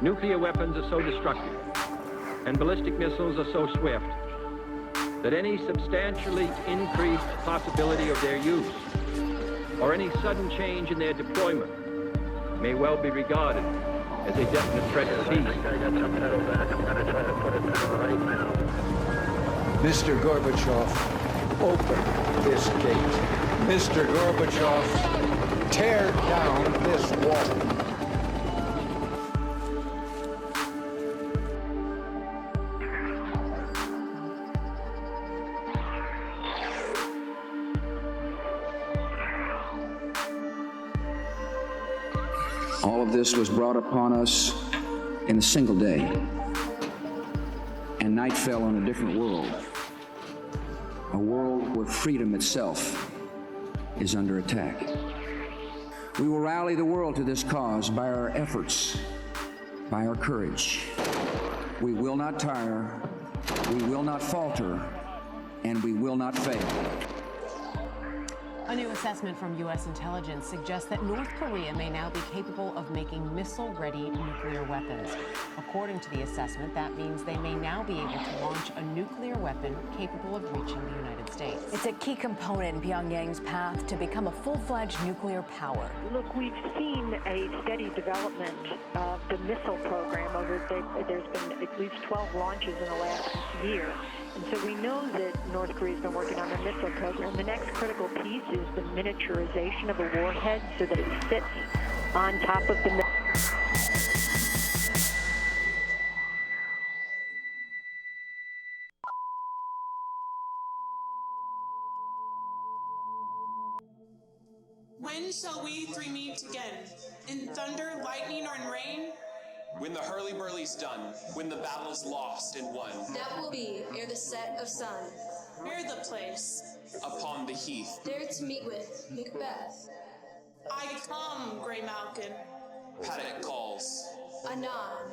Nuclear weapons are so destructive, and ballistic missiles are so swift, that any substantially increased possibility of their use, or any sudden change in their deployment, may well be regarded as a definite threat to peace. Mr. Gorbachev, open this gate. Mr. Gorbachev, tear down this wall. All of this was brought upon us in a single day, and night fell on a different world, a world where freedom itself is under attack. We will rally the world to this cause by our efforts, by our courage. We will not tire, we will not falter, and we will not fail. A new assessment from U.S. intelligence suggests that North Korea may now be capable of making missile-ready nuclear weapons. According to the assessment, that means they may now be able to launch a nuclear weapon capable of reaching the United States. It's a key component in Pyongyang's path to become a full-fledged nuclear power. Look, we've seen a steady development of the missile program. There's been at least 12 launches in the last year. And so we know that North Korea's been working on the missile program. The next critical piece is the miniaturization of a warhead so that it fits on top of the When shall we three meet again? In thunder, lightning, or in rain? When the hurly-burly's done, when the battle's lost and won. That will be ere the set of sun. Where the place? Upon the heath. There to meet with Macbeth. I come, Grey Malkin. Paddock calls. Anon.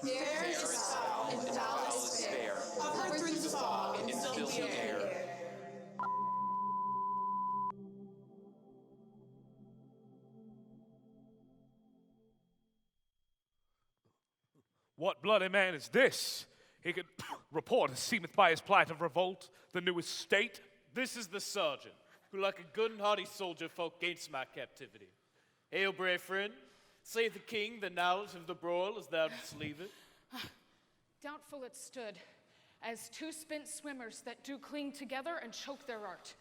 Fair is foul, and foul is fair. Hover through the fog, and still the air. What bloody man is this? He can report, as seemeth by his plight of revolt, the new estate. This is the sergeant, who like a good and hearty soldier fought gainst my captivity. Hail, brave friend, save the king, the knowledge of the broil as thou didst leave it. Doubtful it stood, as two spent swimmers that do cling together and choke their art.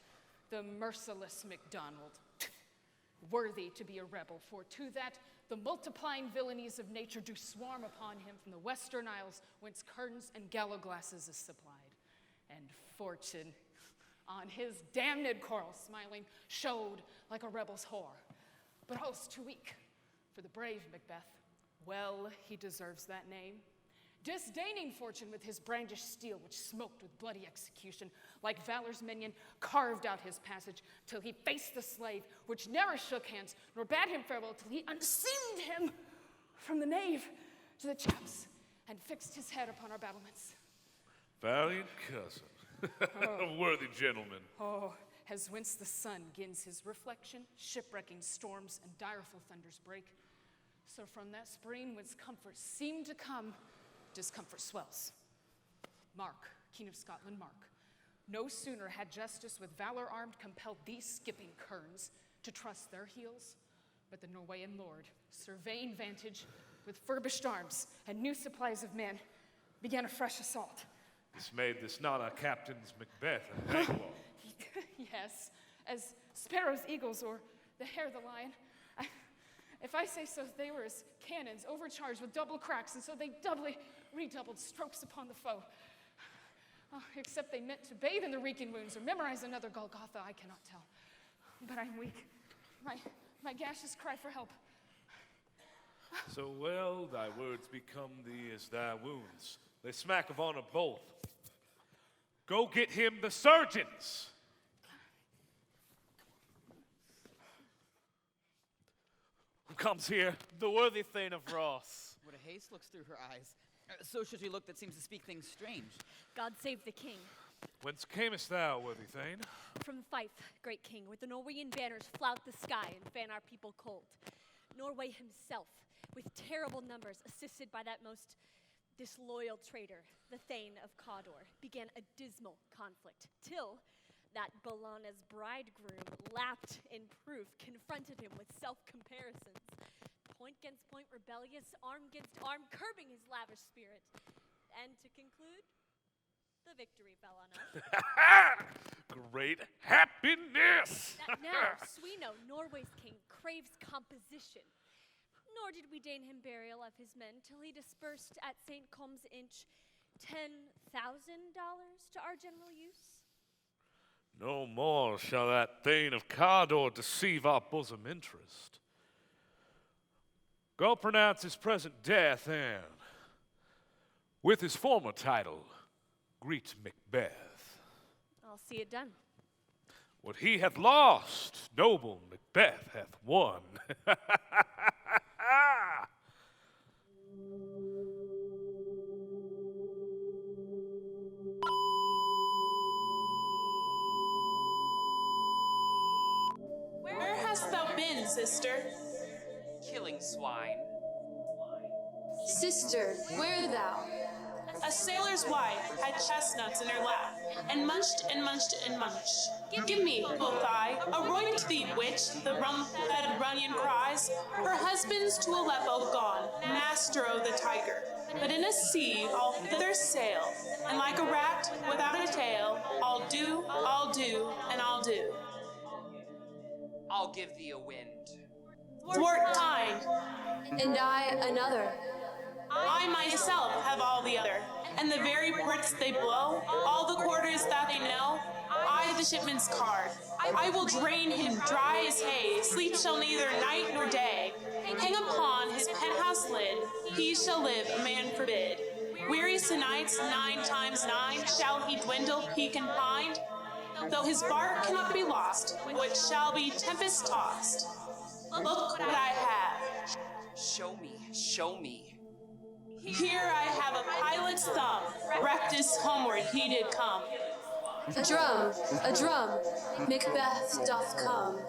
The merciless MacDonald, worthy to be a rebel, for to that the multiplying villainies of nature do swarm upon him from the western isles, whence curtains and gallows glasses is supplied. And fortune, on his damned coral smiling, showed like a rebel's whore. But all's too weak for the brave Macbeth. Well, he deserves that name. Disdaining fortune with his brandished steel, which smoked with bloody execution, like valor's minion, carved out his passage, till he faced the slave, which ne'er shook hands, nor bade him farewell, till he unseamed him from the nave to the chaps, and fixed his head upon our battlements. Valiant cousin, a worthy gentleman. Oh, as whence the sun gins his reflection, shipwrecking storms and direful thunders break, so from that spring whence comfort seemed to come, discomfort swells. Mark, King of Scotland, mark. No sooner had justice with valor armed compelled these skipping kerns to trust their heels, but the Norwegian lord, surveying vantage with furbished arms and new supplies of men, began a fresh assault. This made this not our captain's Macbeth and Banquo. Yes, as sparrows, eagles, or the hare, the lion. If I say so, they were as cannons overcharged with double cracks, and so they doubly redoubled strokes upon the foe. Oh, except they meant to bathe in the reeking wounds or memorize another Golgotha, I cannot tell. But I'm weak. My gashes cry for help. So well thy words become thee as thy wounds. They smack of honor both. Go get him the surgeons. Who comes here? The worthy Thane of Ross. What a haste looks through her eyes. So should she look that seems to speak things strange. God save the king. Whence camest thou, worthy Thane? From Fife, great king, where the Norwegian banners flout the sky and fan our people cold. Norway himself, with terrible numbers, assisted by that most disloyal traitor, the Thane of Cawdor, began a dismal conflict, till that Belana's bridegroom, lapped in proof, confronted him with self-comparisons. Point against point, rebellious, arm against arm, curbing his lavish spirit. And to conclude, the victory fell on us. Great happiness! That now, Sweno, Norway's king, craves composition. Nor did we deign him burial of his men till he dispersed at St. Combs Inch $10,000 to our general use. No more shall that Thane of Cawdor deceive our bosom interest. Go pronounce his present death, and with his former title, greet Macbeth. I'll see it done. What he hath lost, noble Macbeth hath won. Where hast thou been, sister? Killing swine. Sister, where thou? A sailor's wife had chestnuts in her lap, and munched and munched and munched. Give me, quoth I, a roy to thee, witch, the rum-fed Runyon cries. Her husband's to Aleppo gone, master of the tiger. But in a sea I'll thither sail, and like a rat without a tail, I'll do, and I'll do. I'll give thee a wind. Thwart kind. And I another. I myself have all the other, and the very ports they blow, all the quarters that they know, I the shipman's card. I will drain him dry as hay, sleep shall neither night nor day. Hang upon his penthouse lid, he shall live, a man forbid. Wearisome nights, 9 times 9, shall he dwindle, peak and pined? Though his bark cannot be lost, which shall be tempest tossed. Look what I have. Show me, show me. Here I have a pilot's thumb, wrecked as homeward he did come. A drum, Macbeth doth come.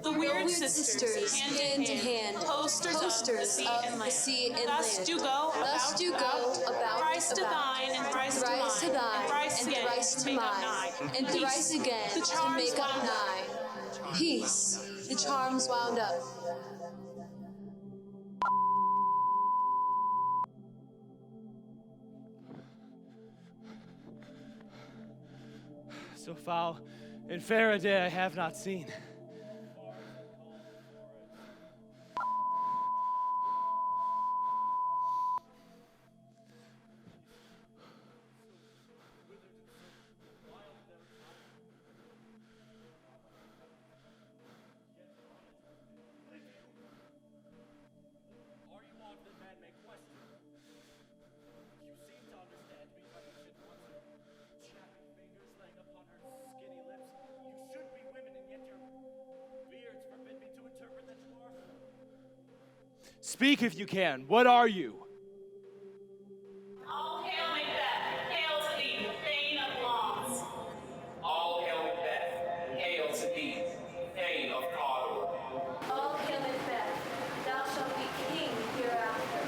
The weird sisters, hand in hand, posters of the sea and land. Thus do go about thrice to thine, and thrice to mine, and thrice to mine, and thrice again to make up 9. Peace, the charms wound up. So foul and fair a day I have not seen. Speak if you can. What are you? All hail Macbeth, hail to thee, Thane of Lawns. All hail Macbeth, hail to thee, Thane of Cawdor. All hail Macbeth, thou shalt be king hereafter.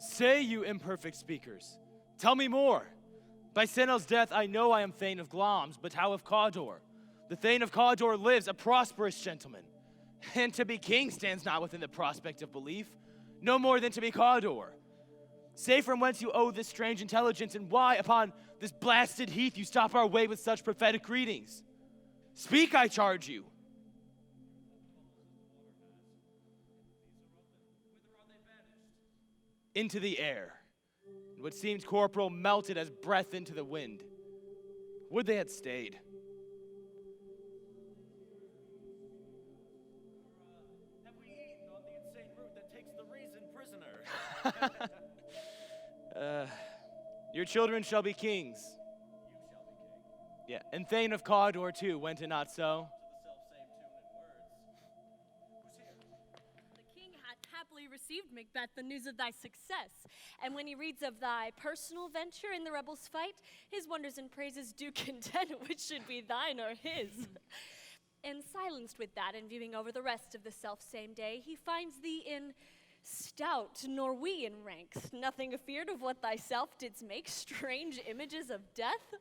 Say, you imperfect speakers, tell me more. By Senel's death, I know I am Thane of Glamis, but how of Cawdor? The Thane of Cawdor lives, a prosperous gentleman. And to be king stands not within the prospect of belief, no more than to be Cawdor. Say from whence you owe this strange intelligence, and why upon this blasted heath you stop our way with such prophetic greetings. Speak, I charge you. Into the air. And what seemed corporal melted as breath into the wind. Would they had stayed. Have we eaten on the insane route that takes the reason prisoner? Your children shall be kings. You shall be king. Yeah, and Thane of Cawdor too, went it not so? The king hath happily received, Macbeth, the news of thy success. And when he reads of thy personal venture in the rebels' fight, his wonders and praises do contend which should be thine or his. And silenced with that, and viewing over the rest of the self-same day, he finds thee in stout Norwegian ranks, nothing afeard of what thyself didst make, strange images of death.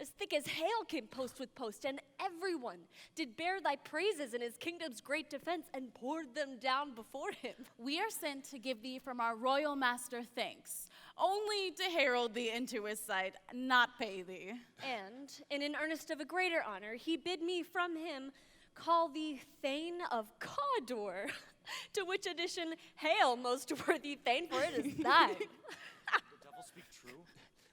As thick as hail came post with post, and everyone did bear thy praises in his kingdom's great defense, and poured them down before him. We are sent to give thee from our royal master thanks, only to herald thee into his sight, not pay thee. And, in an earnest of a greater honor, he bid me from him call thee Thane of Cawdor, to which addition, hail, most worthy Thane, for it is thine. The devil speak true?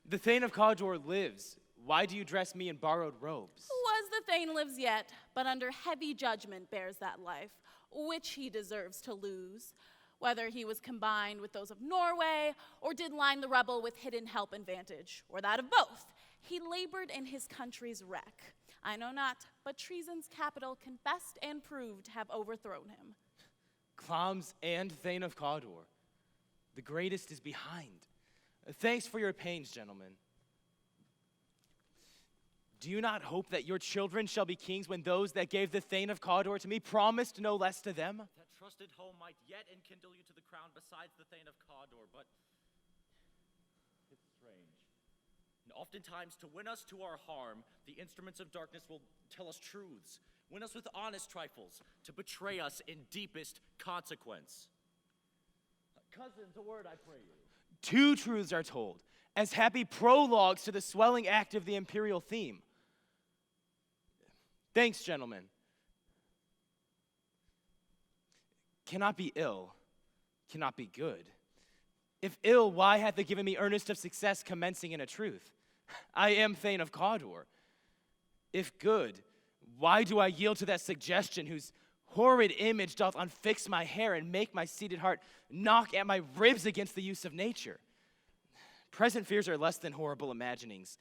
The Thane of Cawdor lives. Why do you dress me in borrowed robes? Was the Thane lives yet, but under heavy judgment bears that life, which he deserves to lose, whether he was combined with those of Norway, or did line the rebel with hidden help and vantage, or that of both. He labored in his country's wreck. I know not, but treason's capital confessed and proved have overthrown him. Cloms and Thane of Cawdor, the greatest is behind. Thanks for your pains, gentlemen. Do you not hope that your children shall be kings when those that gave the Thane of Cawdor to me promised no less to them? That trusted home might yet enkindle you to the crown besides the Thane of Cawdor, but it's strange. And oftentimes, to win us to our harm, the instruments of darkness will tell us truths, win us with honest trifles, to betray us in deepest consequence. Cousins, a word, I pray you. Two truths are told, as happy prologues to the swelling act of the imperial theme. Thanks, gentlemen. Cannot be ill, cannot be good. If ill, why hath it given me earnest of success commencing in a truth? I am Thane of Cawdor. If good, why do I yield to that suggestion whose horrid image doth unfix my hair and make my seated heart knock at my ribs against the use of nature? Present fears are less than horrible imaginings.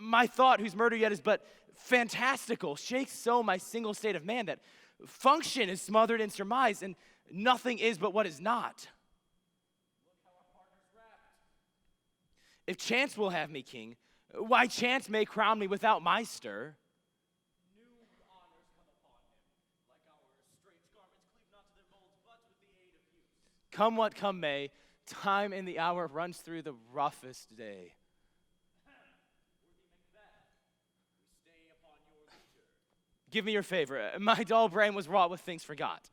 My thought, whose murder yet is but fantastical, shakes so my single state of man that function is smothered in surmise, and nothing is but what is not. Look how our partner's wrapped. If chance will have me king, why chance may crown me without my stir. New honors come upon him, like our strange garments cleave not to their molds, but with the aid of use. Come what come may, time and the hour runs through the roughest day. Give me your favor. My dull brain was wrought with things forgot.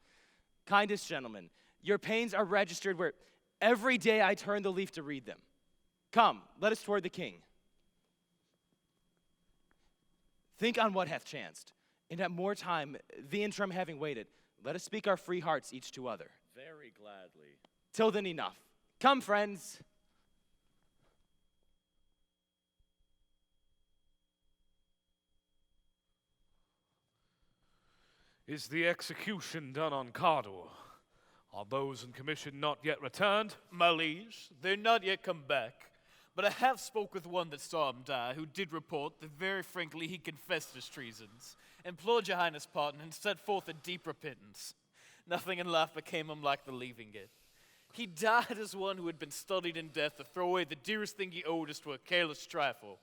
Kindest gentlemen, your pains are registered where every day I turn the leaf to read them. Come, let us toward the king. Think on what hath chanced, and at more time, the interim having waited, let us speak our free hearts each to other. Very gladly. Till then enough. Come, friends. Is the execution done on Cawdor? Are those in commission not yet returned? My liege, they're not yet come back, but I have spoke with one that saw him die, who did report that very frankly he confessed his treasons, implored your highness' pardon, and set forth a deep repentance. Nothing in life became him like believing it. He died as one who had been studied in death to throw away the dearest thing he owed us to a careless trifle.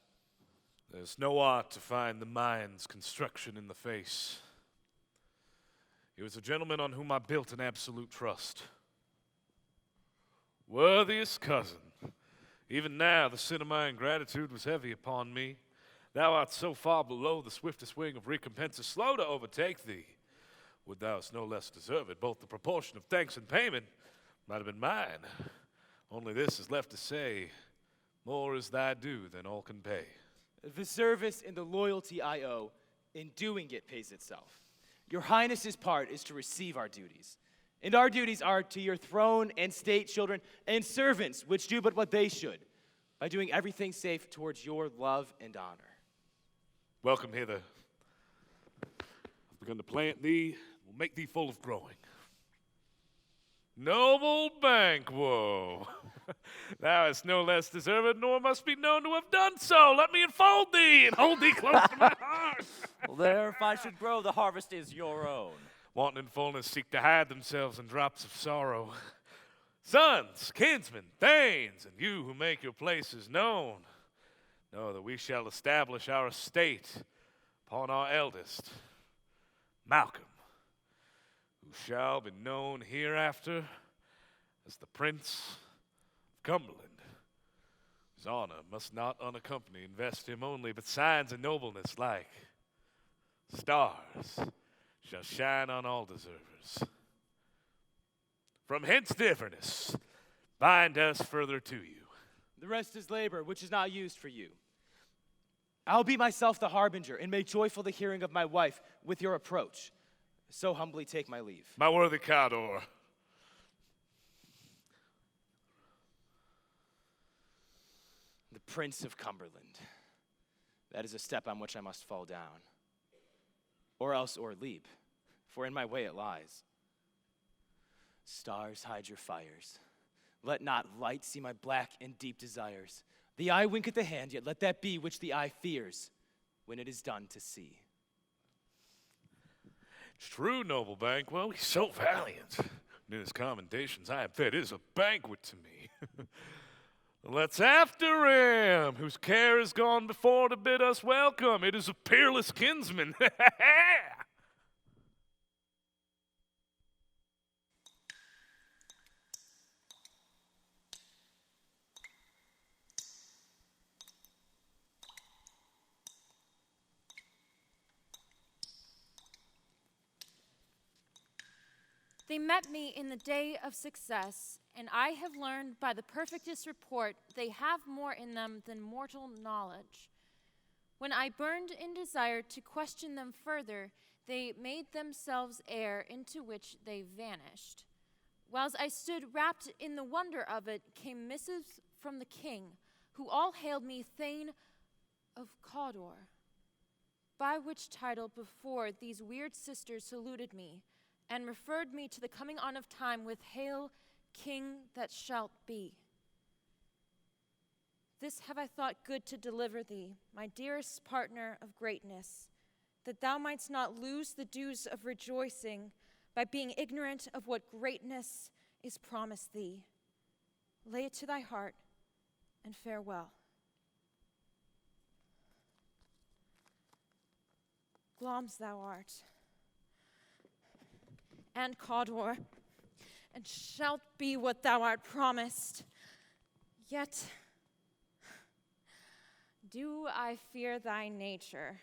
There's no art to find the mind's construction in the face. He was a gentleman on whom I built an absolute trust. Worthiest cousin, even now the sin of my ingratitude was heavy upon me. Thou art so far below the swiftest wing of recompense is slow to overtake thee. Would thou no less deserve it, both the proportion of thanks and payment might have been mine. Only this is left to say, more is thy due than all can pay. The service and the loyalty I owe, in doing it pays itself. Your Highness's part is to receive our duties. And our duties are to your throne and state children and servants, which do but what they should, by doing everything safe towards your love and honor. Welcome hither. I've begun to plant thee, will make thee full of growing. Noble Banquo, thou hast no less deserved, nor must be known to have done so. Let me enfold thee and hold thee close to my heart. Well, there, if I should grow, the harvest is your own. Wanton and fullness seek to hide themselves in drops of sorrow. Sons, kinsmen, thanes, and you who make your places known, know that we shall establish our estate upon our eldest, Malcolm, who shall be known hereafter as the Prince of Cumberland, whose honor must not unaccompany invest him only, but signs and nobleness like stars shall shine on all deservers. From hence difference, bind us further to you. The rest is labor, which is not used for you. I'll be myself the harbinger, and make joyful the hearing of my wife with your approach. So humbly take my leave. My worthy Cawdor, the Prince of Cumberland. That is a step on which I must fall down. Or else o'erleap, for in my way it lies. Stars, hide your fires. Let not light see my black and deep desires. The eye winketh the hand, yet let that be which the eye fears when it is done to see. it's true, noble Banquo, he's so valiant. In his commendations, I have fed is a banquet to me. Let's after him, whose care has gone before to bid us welcome. It is a peerless kinsman. They met me in the day of success, and I have learned by the perfectest report they have more in them than mortal knowledge. When I burned in desire to question them further, they made themselves air into which they vanished. Whilst I stood wrapped in the wonder of it, came missives from the king, who all hailed me Thane of Cawdor, by which title before these weird sisters saluted me, and referred me to the coming on of time with Hail, King that shalt be. This have I thought good to deliver thee, my dearest partner of greatness, that thou mightst not lose the dues of rejoicing by being ignorant of what greatness is promised thee. Lay it to thy heart, and farewell. Glamis thou art, and Cawdor, and shalt be what thou art promised. Yet do I fear thy nature.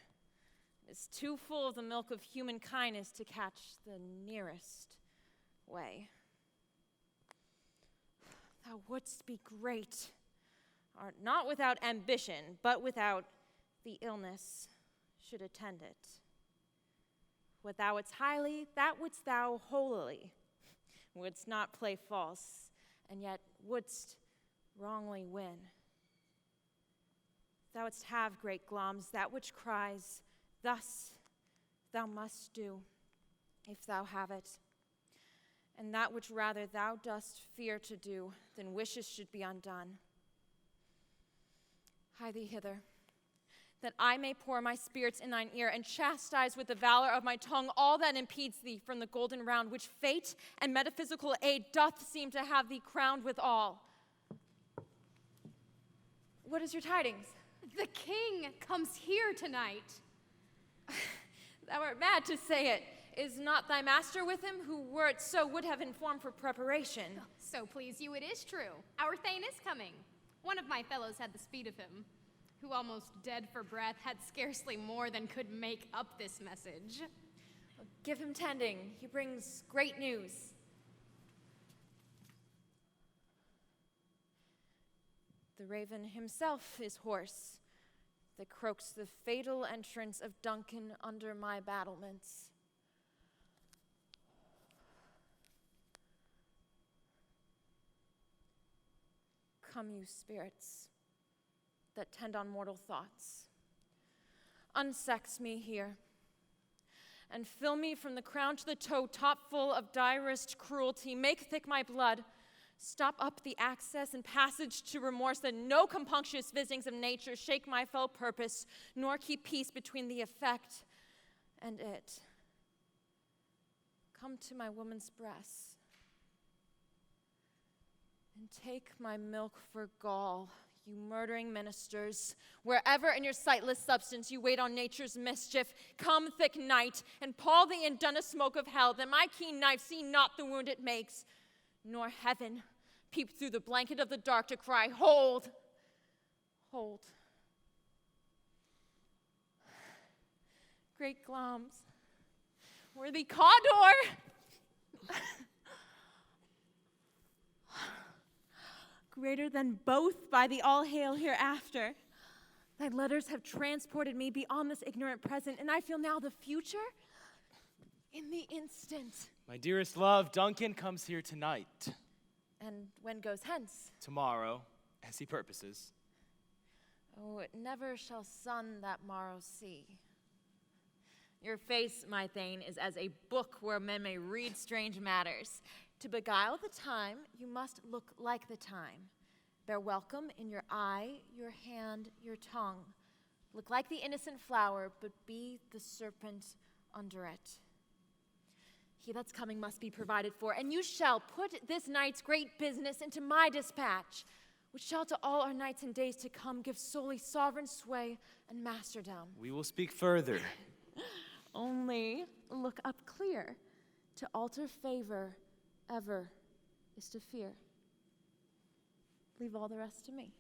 It is too full of the milk of human kindness to catch the nearest way. Thou wouldst be great, art not without ambition, but without the illness should attend it. What thou wouldst highly, that wouldst thou holily. Wouldst not play false, and yet wouldst wrongly win. Thou wouldst have, great Glamis, that which cries, thus thou must do, if thou have it, and that which rather thou dost fear to do than wishes should be undone. Hie thee hither, that I may pour my spirits in thine ear, and chastise with the valor of my tongue all that impedes thee from the golden round, which fate and metaphysical aid doth seem to have thee crowned withal. What is your tidings? The king comes here tonight. Thou art mad to say it. Is not thy master with him, who were it so would have informed for preparation? So please you, it is true. Our Thane is coming. One of my fellows had the speed of him, who almost dead for breath had scarcely more than could make up this message. Give him tending. He brings great news. The raven himself is hoarse, that croaks the fatal entrance of Duncan under my battlements. Come, you spirits that tend on mortal thoughts, unsex me here, and fill me from the crown to the toe, top full of direst cruelty. Make thick my blood, stop up the access and passage to remorse, that no compunctious visitings of nature shake my fell purpose, nor keep peace between the effect and it. Come to my woman's breast, and take my milk for gall, you murdering ministers. Wherever in your sightless substance you wait on nature's mischief, come, thick night, and pall the indunna smoke of hell, that my keen knife see not the wound it makes, nor heaven peep through the blanket of the dark to cry, hold, hold. Great Glams, worthy Cawdor! Greater than both by the all-hail hereafter. Thy letters have transported me beyond this ignorant present, and I feel now the future in the instant. My dearest love, Duncan comes here tonight. And when goes hence? Tomorrow, as he purposes. Oh, never shall sun that morrow see. Your face, my Thane, is as a book where men may read strange matters. To beguile the time, you must look like the time. Bear welcome in your eye, your hand, your tongue. Look like the innocent flower, but be the serpent under it. He that's coming must be provided for, and you shall put this night's great business into my dispatch, which shall to all our nights and days to come give solely sovereign sway and masterdom. We will speak further. Only look up clear. To alter favor ever is to fear. Leave all the rest to me.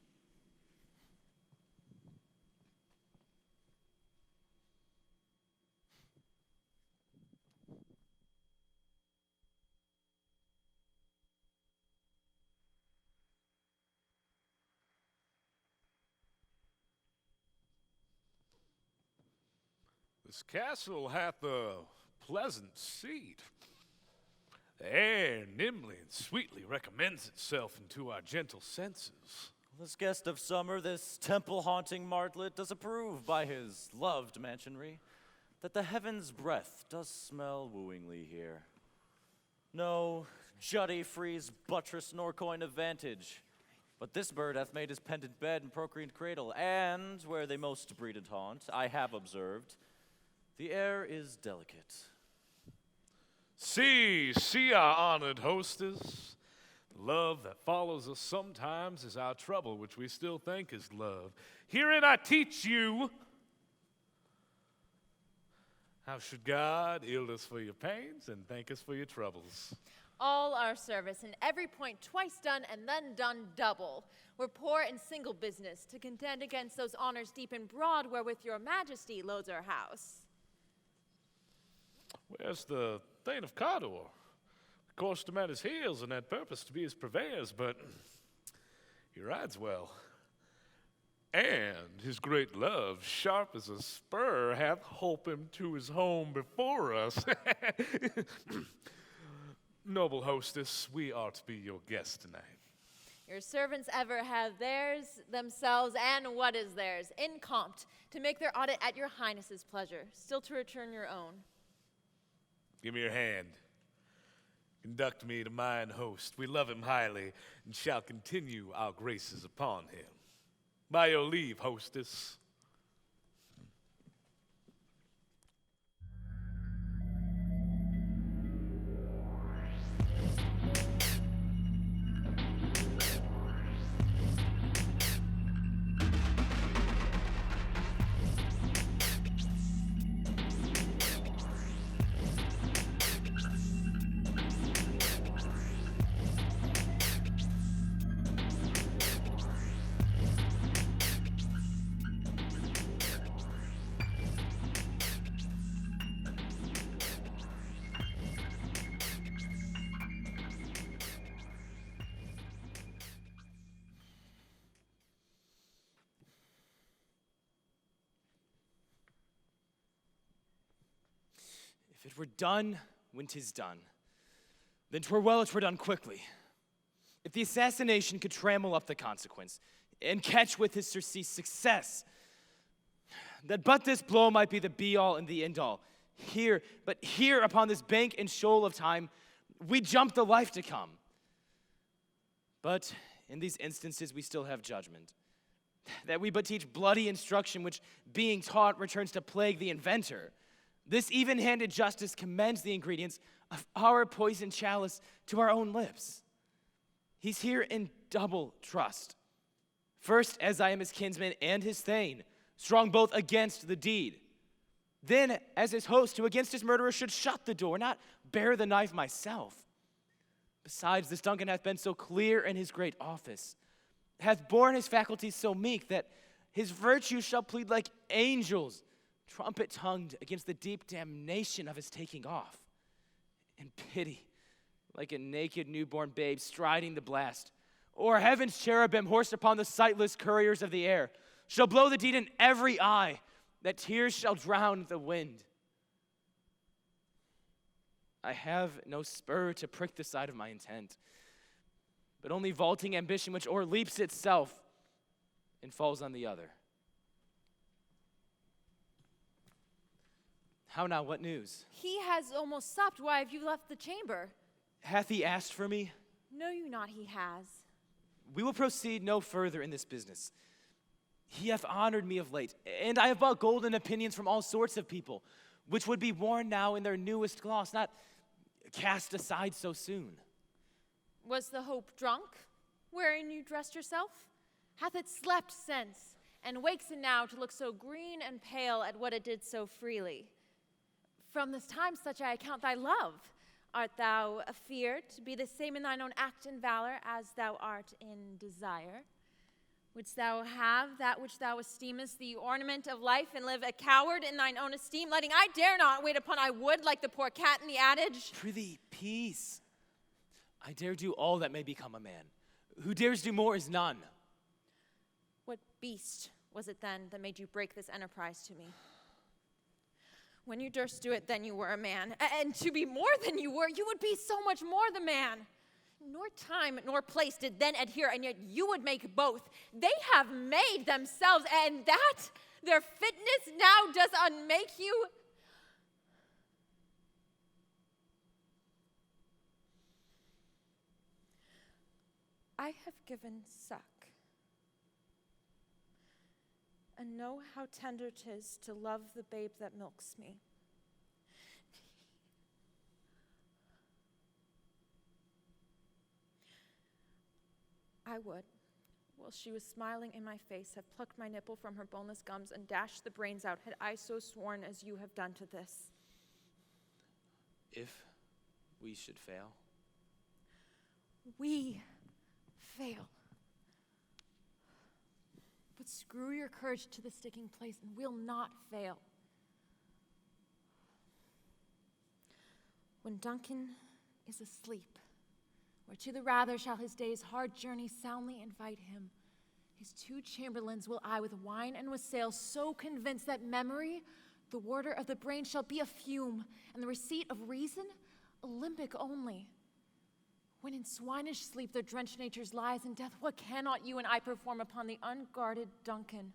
This castle hath a pleasant seat. The air nimbly and sweetly recommends itself unto our gentle senses. This guest of summer, this temple-haunting martlet, does approve by his loved mansionry that the heaven's breath does smell wooingly here. No jutty frieze buttress nor coign of vantage, but this bird hath made his pendant bed and procreant cradle, and where they most breed and haunt, I have observed, the air is delicate. See our honored hostess. The love that follows us sometimes is our trouble, which we still think is love. Herein I teach you how should God yield us for your pains and thank us for your troubles. All our service in every point twice done and then done double. We're poor in single business to contend against those honors deep and broad wherewith your majesty loads our house. Where's the Thane of Cawdor? We coursed him at his heels and had purpose to be his purveyors, but he rides well. And his great love, sharp as a spur, hath holp him to his home before us. Noble hostess, we are to be your guests tonight. Your servants ever have theirs, themselves, and what is theirs, in compt, to make their audit at your highness's pleasure, still to return your own. Give me your hand. Conduct me to mine host. We love him highly and shall continue our graces upon him. By your leave, hostess. If it were done when 'tis done, then 'twere well it were done quickly. If the assassination could trammel up the consequence, and catch with his surcease success, that but this blow might be the be-all and the end-all. Here upon this bank and shoal of time, we jump the life to come. But in these instances we still have judgment, that we but teach bloody instruction, which being taught returns to plague the inventor. This even-handed justice commends the ingredients of our poisoned chalice to our own lips. He's here in double trust. First, as I am his kinsman and his thane, strong both against the deed. Then, as his host, who against his murderer should shut the door, not bear the knife myself. Besides, this Duncan hath been so clear in his great office, hath borne his faculties so meek, that his virtue shall plead like angels, trumpet-tongued against the deep damnation of his taking off. And pity, like a naked newborn babe striding the blast, or heaven's cherubim horsed upon the sightless couriers of the air, shall blow the deed in every eye, that tears shall drown the wind. I have no spur to prick the side of my intent, but only vaulting ambition which o'erleaps itself and falls on the other. How now, what news? He has almost supped. Why have you left the chamber? Hath he asked for me? Know you not he has. We will proceed no further in this business. He hath honored me of late, and I have bought golden opinions from all sorts of people, which would be worn now in their newest gloss, not cast aside so soon. Was the hope drunk, wherein you dressed yourself? Hath it slept since, and wakes it now to look so green and pale at what it did so freely? From this time such I account thy love. Art thou afeard to be the same in thine own act and valor as thou art in desire? Wouldst thou have that which thou esteemest the ornament of life, and live a coward in thine own esteem, letting I dare not wait upon I would, like the poor cat in the adage? Prithee, peace. I dare do all that may become a man. Who dares do more is none. What beast was it then that made you break this enterprise to me? When you durst do it, then you were a man. And to be more than you were, you would be so much more the man. Nor time nor place did then adhere, and yet you would make both. They have made themselves, and that their fitness now does unmake you. I have given suck, and know how tender 'tis to love the babe that milks me. I would, while she was smiling in my face, have plucked my nipple from her boneless gums and dashed the brains out, had I so sworn as you have done to this. If we should fail? We fail. But screw your courage to the sticking place, and we'll not fail. When Duncan is asleep, where to the rather shall his day's hard journey soundly invite him, his two chamberlains will I with wine and with sail so convince that memory, the warder of the brain, shall be a fume, and the receipt of reason, Olympic only. When in swinish sleep their drenched natures lies in death, what cannot you and I perform upon the unguarded Duncan,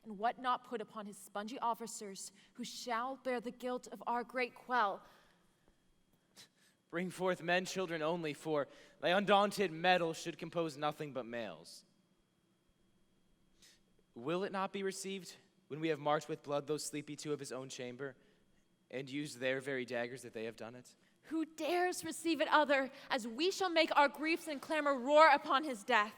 and what not put upon his spongy officers, who shall bear the guilt of our great quell? Bring forth men, children only, for thy undaunted mettle should compose nothing but males. Will it not be received when we have marked with blood those sleepy two of his own chamber, and used their very daggers that they have done it? Who dares receive it other, as we shall make our griefs and clamor roar upon his death?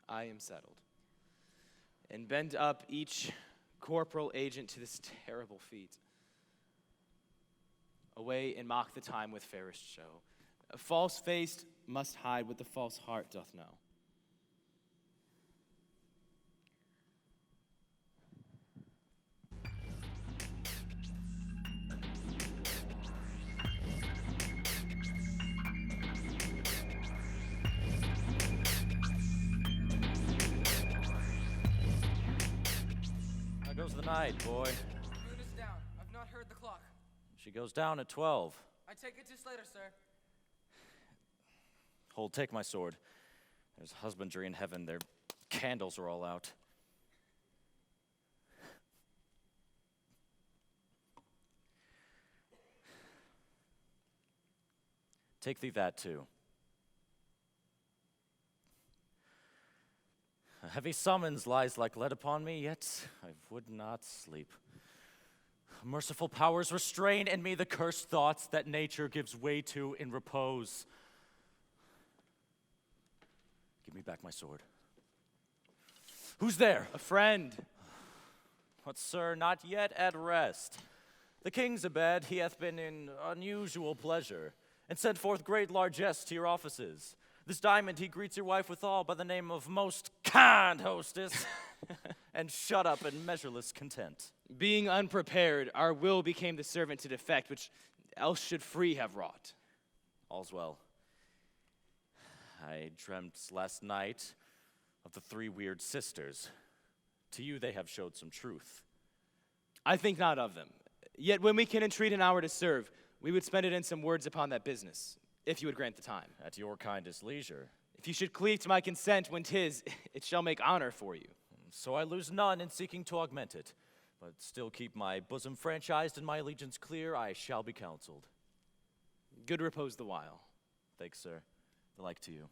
I am settled, and bend up each corporal agent to this terrible feat. Away and mock the time with fairest show. A false-faced must hide what the false heart doth know. night, boy? Moon is down. I've not heard the clock. She goes down at 12. I take it 'tis later, sir. Hold, take my sword. There's husbandry in heaven. Their candles are all out. Take thee that too. A heavy summons lies like lead upon me, yet I would not sleep. Merciful powers restrain in me the cursed thoughts that nature gives way to in repose. Give me back my sword. Who's there? A friend. What, sir, not yet at rest. The king's abed, he hath been in unusual pleasure, and sent forth great largesse to your offices. This diamond he greets your wife withal by the name of most kind hostess, and shut up in measureless content. Being unprepared, our will became the servant to defect, which else should free have wrought. All's well. I dreamt last night of the 3 weird sisters. To you they have showed some truth. I think not of them. Yet when we can entreat an hour to serve, we would spend it in some words upon that business, if you would grant the time. At your kindest leisure. If you should cleave to my consent when 'tis, it shall make honor for you. So I lose none in seeking to augment it, but still keep my bosom franchised and my allegiance clear, I shall be counseled. Good repose the while. Thanks, sir. The like to you.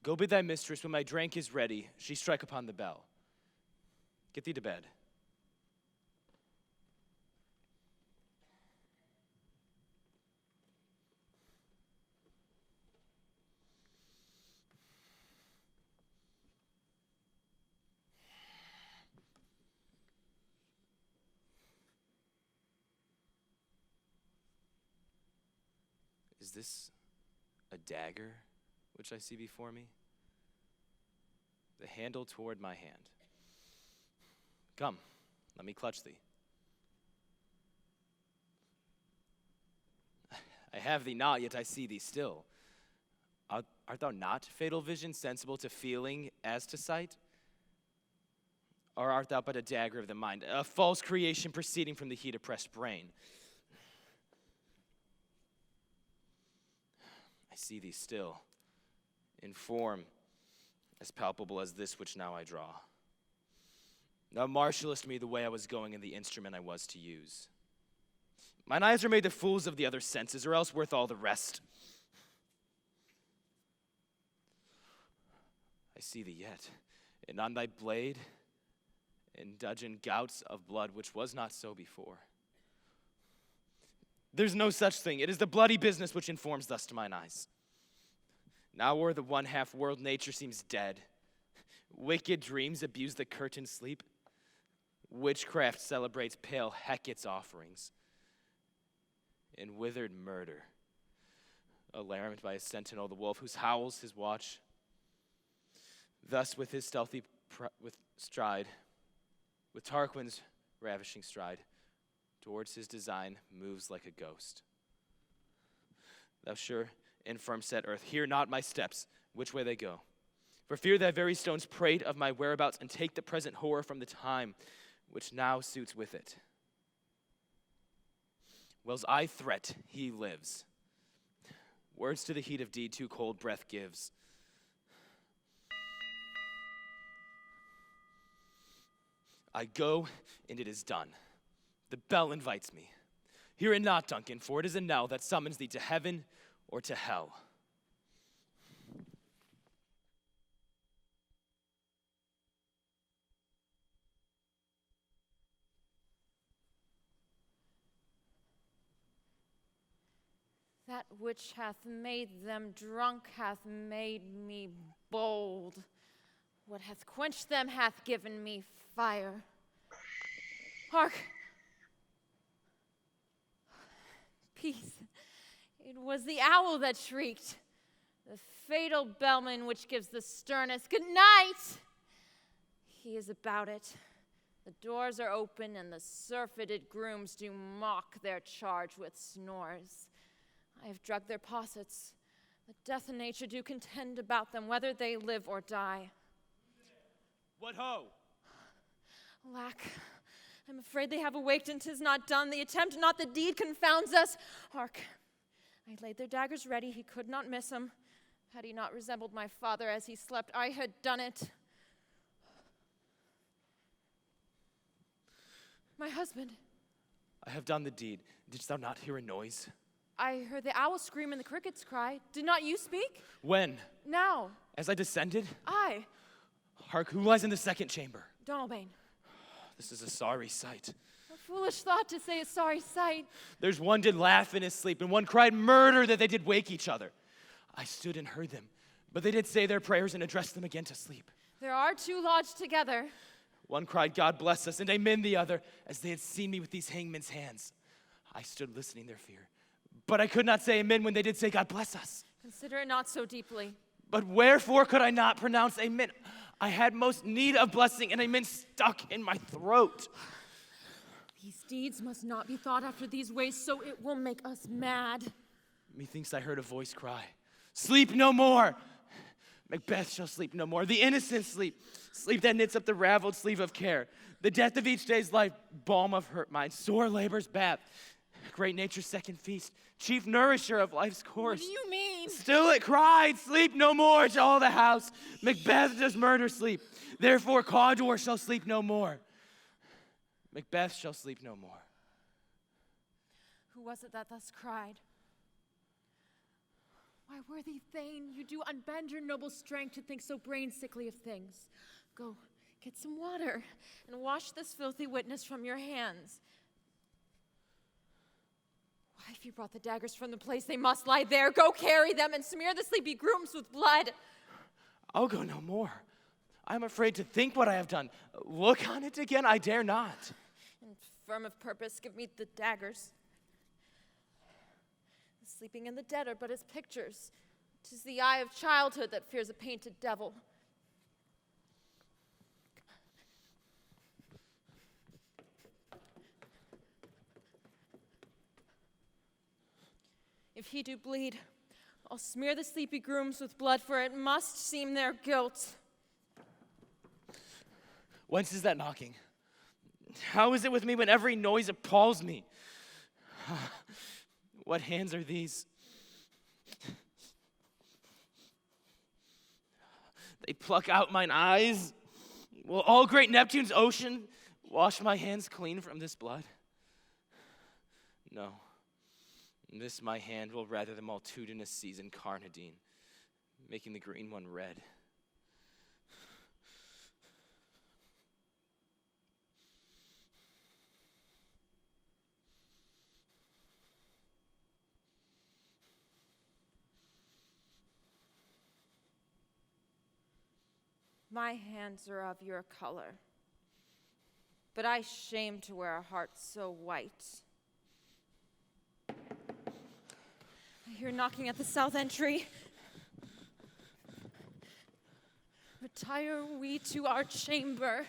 Go bid thy mistress, when my drink is ready, she strike upon the bell. Get thee to bed. Is this a dagger which I see before me? The handle toward my hand. Come, let me clutch thee. I have thee not, yet I see thee still. Art thou not, fatal vision, sensible to feeling as to sight? Or art thou but a dagger of the mind, a false creation proceeding from the heat-oppressed brain? I see thee still, in form as palpable as this which now I draw. Thou marshallest me the way I was going and the instrument I was to use. Mine eyes are made the fools of the other senses, or else worth all the rest. I see thee yet, and on thy blade, in dudgeon gouts of blood, which was not so before. There's no such thing. It is the bloody business which informs thus to mine eyes. Now o'er the one-half world nature seems dead. Wicked dreams abuse the curtained sleep. Witchcraft celebrates pale Hecate's offerings. In withered murder, alarmed by a sentinel, the wolf whose howls his watch. Thus with his stealthy stride, with Tarquin's ravishing stride, towards his design moves like a ghost. Thou sure and firm set earth, hear not my steps, which way they go. For fear that very stones prate of my whereabouts and take the present horror from the time which now suits with it. Whilst I threat, he lives. Words to the heat of deed too cold breath gives. I go, and it is done. The bell invites me. Hear it not, Duncan, for it is a knell that summons thee to heaven or to hell. That which hath made them drunk hath made me bold. What hath quenched them hath given me fire. Hark! Peace. It was the owl that shrieked, the fatal bellman which gives the sternest good night. He is about it. The doors are open, and the surfeited grooms do mock their charge with snores. I have drugged their possets. The death and nature do contend about them, whether they live or die. What ho? Alack, I'm afraid they have awaked, and 'tis not done. The attempt, not the deed, confounds us. Hark, I laid their daggers ready, he could not miss 'em. Had he not resembled my father as he slept, I had done it. My husband. I have done the deed. Didst thou not hear a noise? I heard the owl scream and the crickets cry. Did not you speak? When? Now. As I descended? I. Hark, who lies in the second chamber? Donalbain. This is a sorry sight. A foolish thought to say a sorry sight. There's one did laugh in his sleep, and one cried murder that they did wake each other. I stood and heard them, but they did say their prayers and addressed them again to sleep. There are two lodged together. One cried, God bless us, and amen the other, as they had seen me with these hangmen's hands. I stood listening their fear, but I could not say amen when they did say, God bless us. Consider it not so deeply. But wherefore could I not pronounce amen? I had most need of blessing, and amen stuck in my throat. These deeds must not be thought after these ways, so it will make us mad. Methinks I heard a voice cry, sleep no more. Macbeth shall sleep no more. The innocent sleep. Sleep that knits up the raveled sleeve of care. The death of each day's life, balm of hurt mind, sore labor's bath. Great nature's second feast, chief nourisher of life's course. What do you mean? Still it cried, sleep no more to all the house. Macbeth does murder sleep. Therefore Cawdor shall sleep no more. Macbeth shall sleep no more. Who was it that thus cried? Why, worthy Thane, you do unbend your noble strength to think so brain-sickly of things. Go, get some water, and wash this filthy witness from your hands. Why, if you brought the daggers from the place, they must lie there. Go carry them and smear the sleepy grooms with blood. I'll go no more. I'm afraid to think what I have done. Look on it again, I dare not. And firm of purpose, give me the daggers. The sleeping and the dead are but as pictures. 'Tis the eye of childhood that fears a painted devil. If he do bleed, I'll smear the sleepy grooms with blood, for it must seem their guilt. Whence is that knocking? How is it with me when every noise appalls me? What hands are these? They pluck out mine eyes. Will all great Neptune's ocean wash my hands clean from this blood? No. This my hand will rather the multitudinous seas incarnadine, making the green one red. My hands are of your color, but I shame to wear a heart so white. I hear knocking at the south entry. Retire we to our chamber.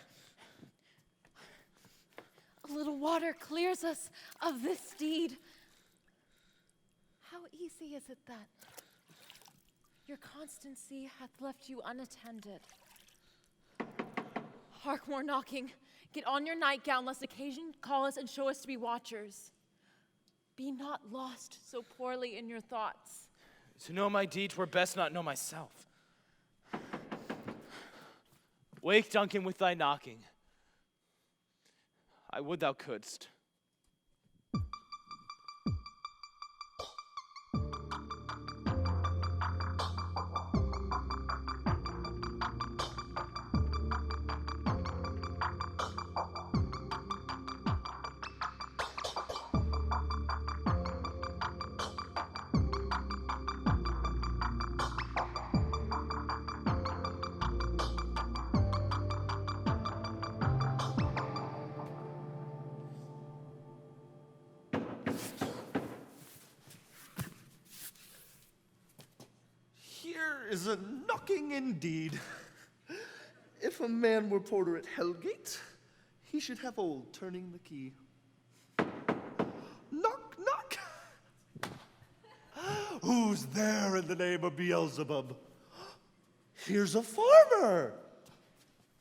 A little water clears us of this deed. How easy is it that your constancy hath left you unattended? Hark, more knocking. Get on your nightgown, lest occasion call us and show us to be watchers. Be not lost so poorly in your thoughts. To know my deed, 'twere best not know myself. Wake, Duncan, with thy knocking. I would thou couldst. Is a knocking indeed. If a man were porter at Hellgate, he should have old turning the key. Knock, knock. Who's there in the name of Beelzebub? Here's a farmer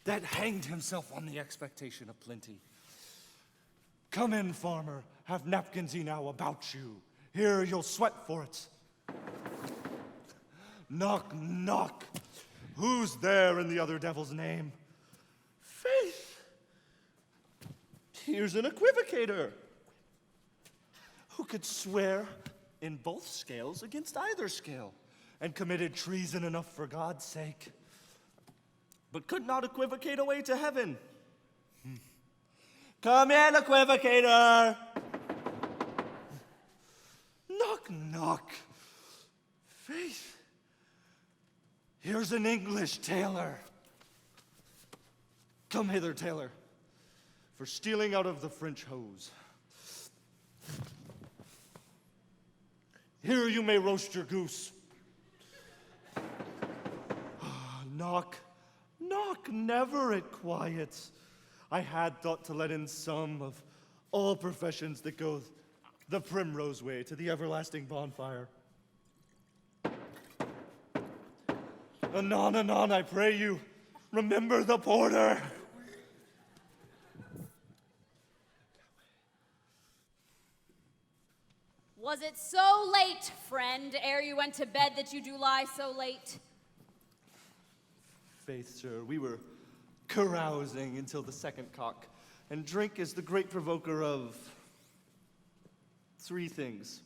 that hanged himself on the expectation of plenty. Come in, farmer. Have napkins enow about you. Here you'll sweat for it. Knock, knock. Who's there in the other devil's name? Faith. Here's an equivocator who could swear in both scales against either scale and committed treason enough for God's sake, but could not equivocate a way to heaven. Come in, equivocator. Knock, knock. Faith. Here's an English tailor. Come hither, tailor, for stealing out of the French hose. Here you may roast your goose. Knock, knock, never it quiets. I had thought to let in some of all professions that go the primrose way to the everlasting bonfire. Anon, anon, I pray you, remember the porter. Was it so late, friend, ere you went to bed that you do lie so late? Faith, sir, we were carousing until the second cock, and drink is the great provoker of 3 things.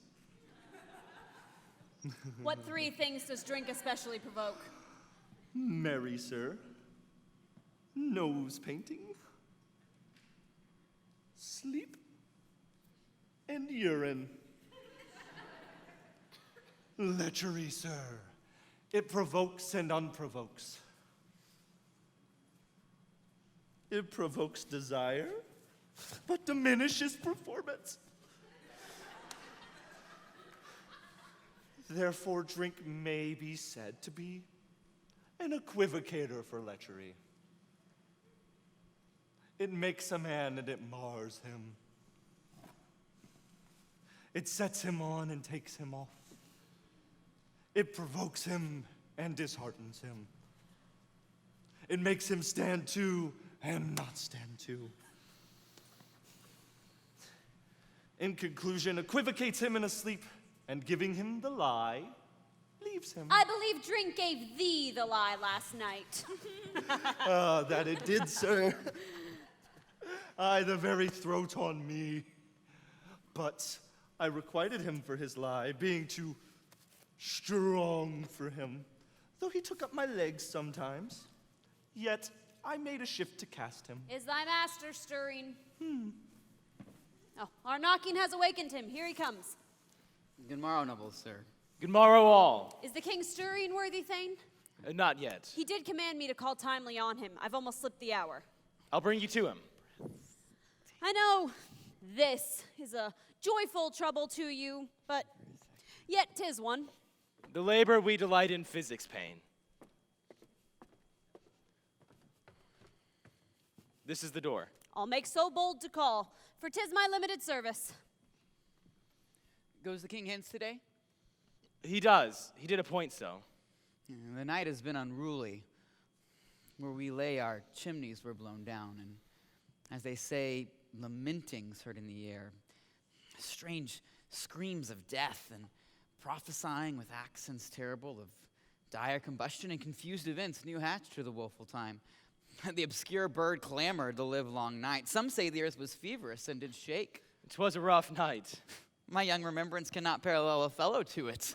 What 3 things does drink especially provoke? Merry, sir. Nose painting. Sleep. And urine. Lechery, sir. It provokes and unprovokes. It provokes desire, but diminishes performance. Therefore, drink may be said to be an equivocator for lechery. It makes a man and it mars him. It sets him on and takes him off. It provokes him and disheartens him. It makes him stand to and not stand to. In conclusion, equivocates him in a sleep, and giving him the lie, leaves him. I believe drink gave thee the lie last night. Ah, that it did, sir. Aye, the very throat on me. But I requited him for his lie, being too strong for him, though he took up my legs sometimes. Yet I made a shift to cast him. Is thy master stirring? Oh, our knocking has awakened him. Here he comes. Good morrow, nobles, sir. Good morrow, all. Is the king stirring, worthy Thane? Not yet. He did command me to call timely on him. I've almost slipped the hour. I'll bring you to him. I know this is a joyful trouble to you, but yet 'tis one. The labor we delight in physics pain. This is the door. I'll make so bold to call, for 'tis my limited service. Goes the king hence today? He does. He did appoint so. The night has been unruly. Where we lay, our chimneys were blown down, and as they say, lamentings heard in the air. Strange screams of death, and prophesying with accents terrible of dire combustion and confused events new hatched to the woeful time. The obscure bird clamored the livelong night. Some say the earth was feverish and did shake. 'Twas a rough night. My young remembrance cannot parallel a fellow to it.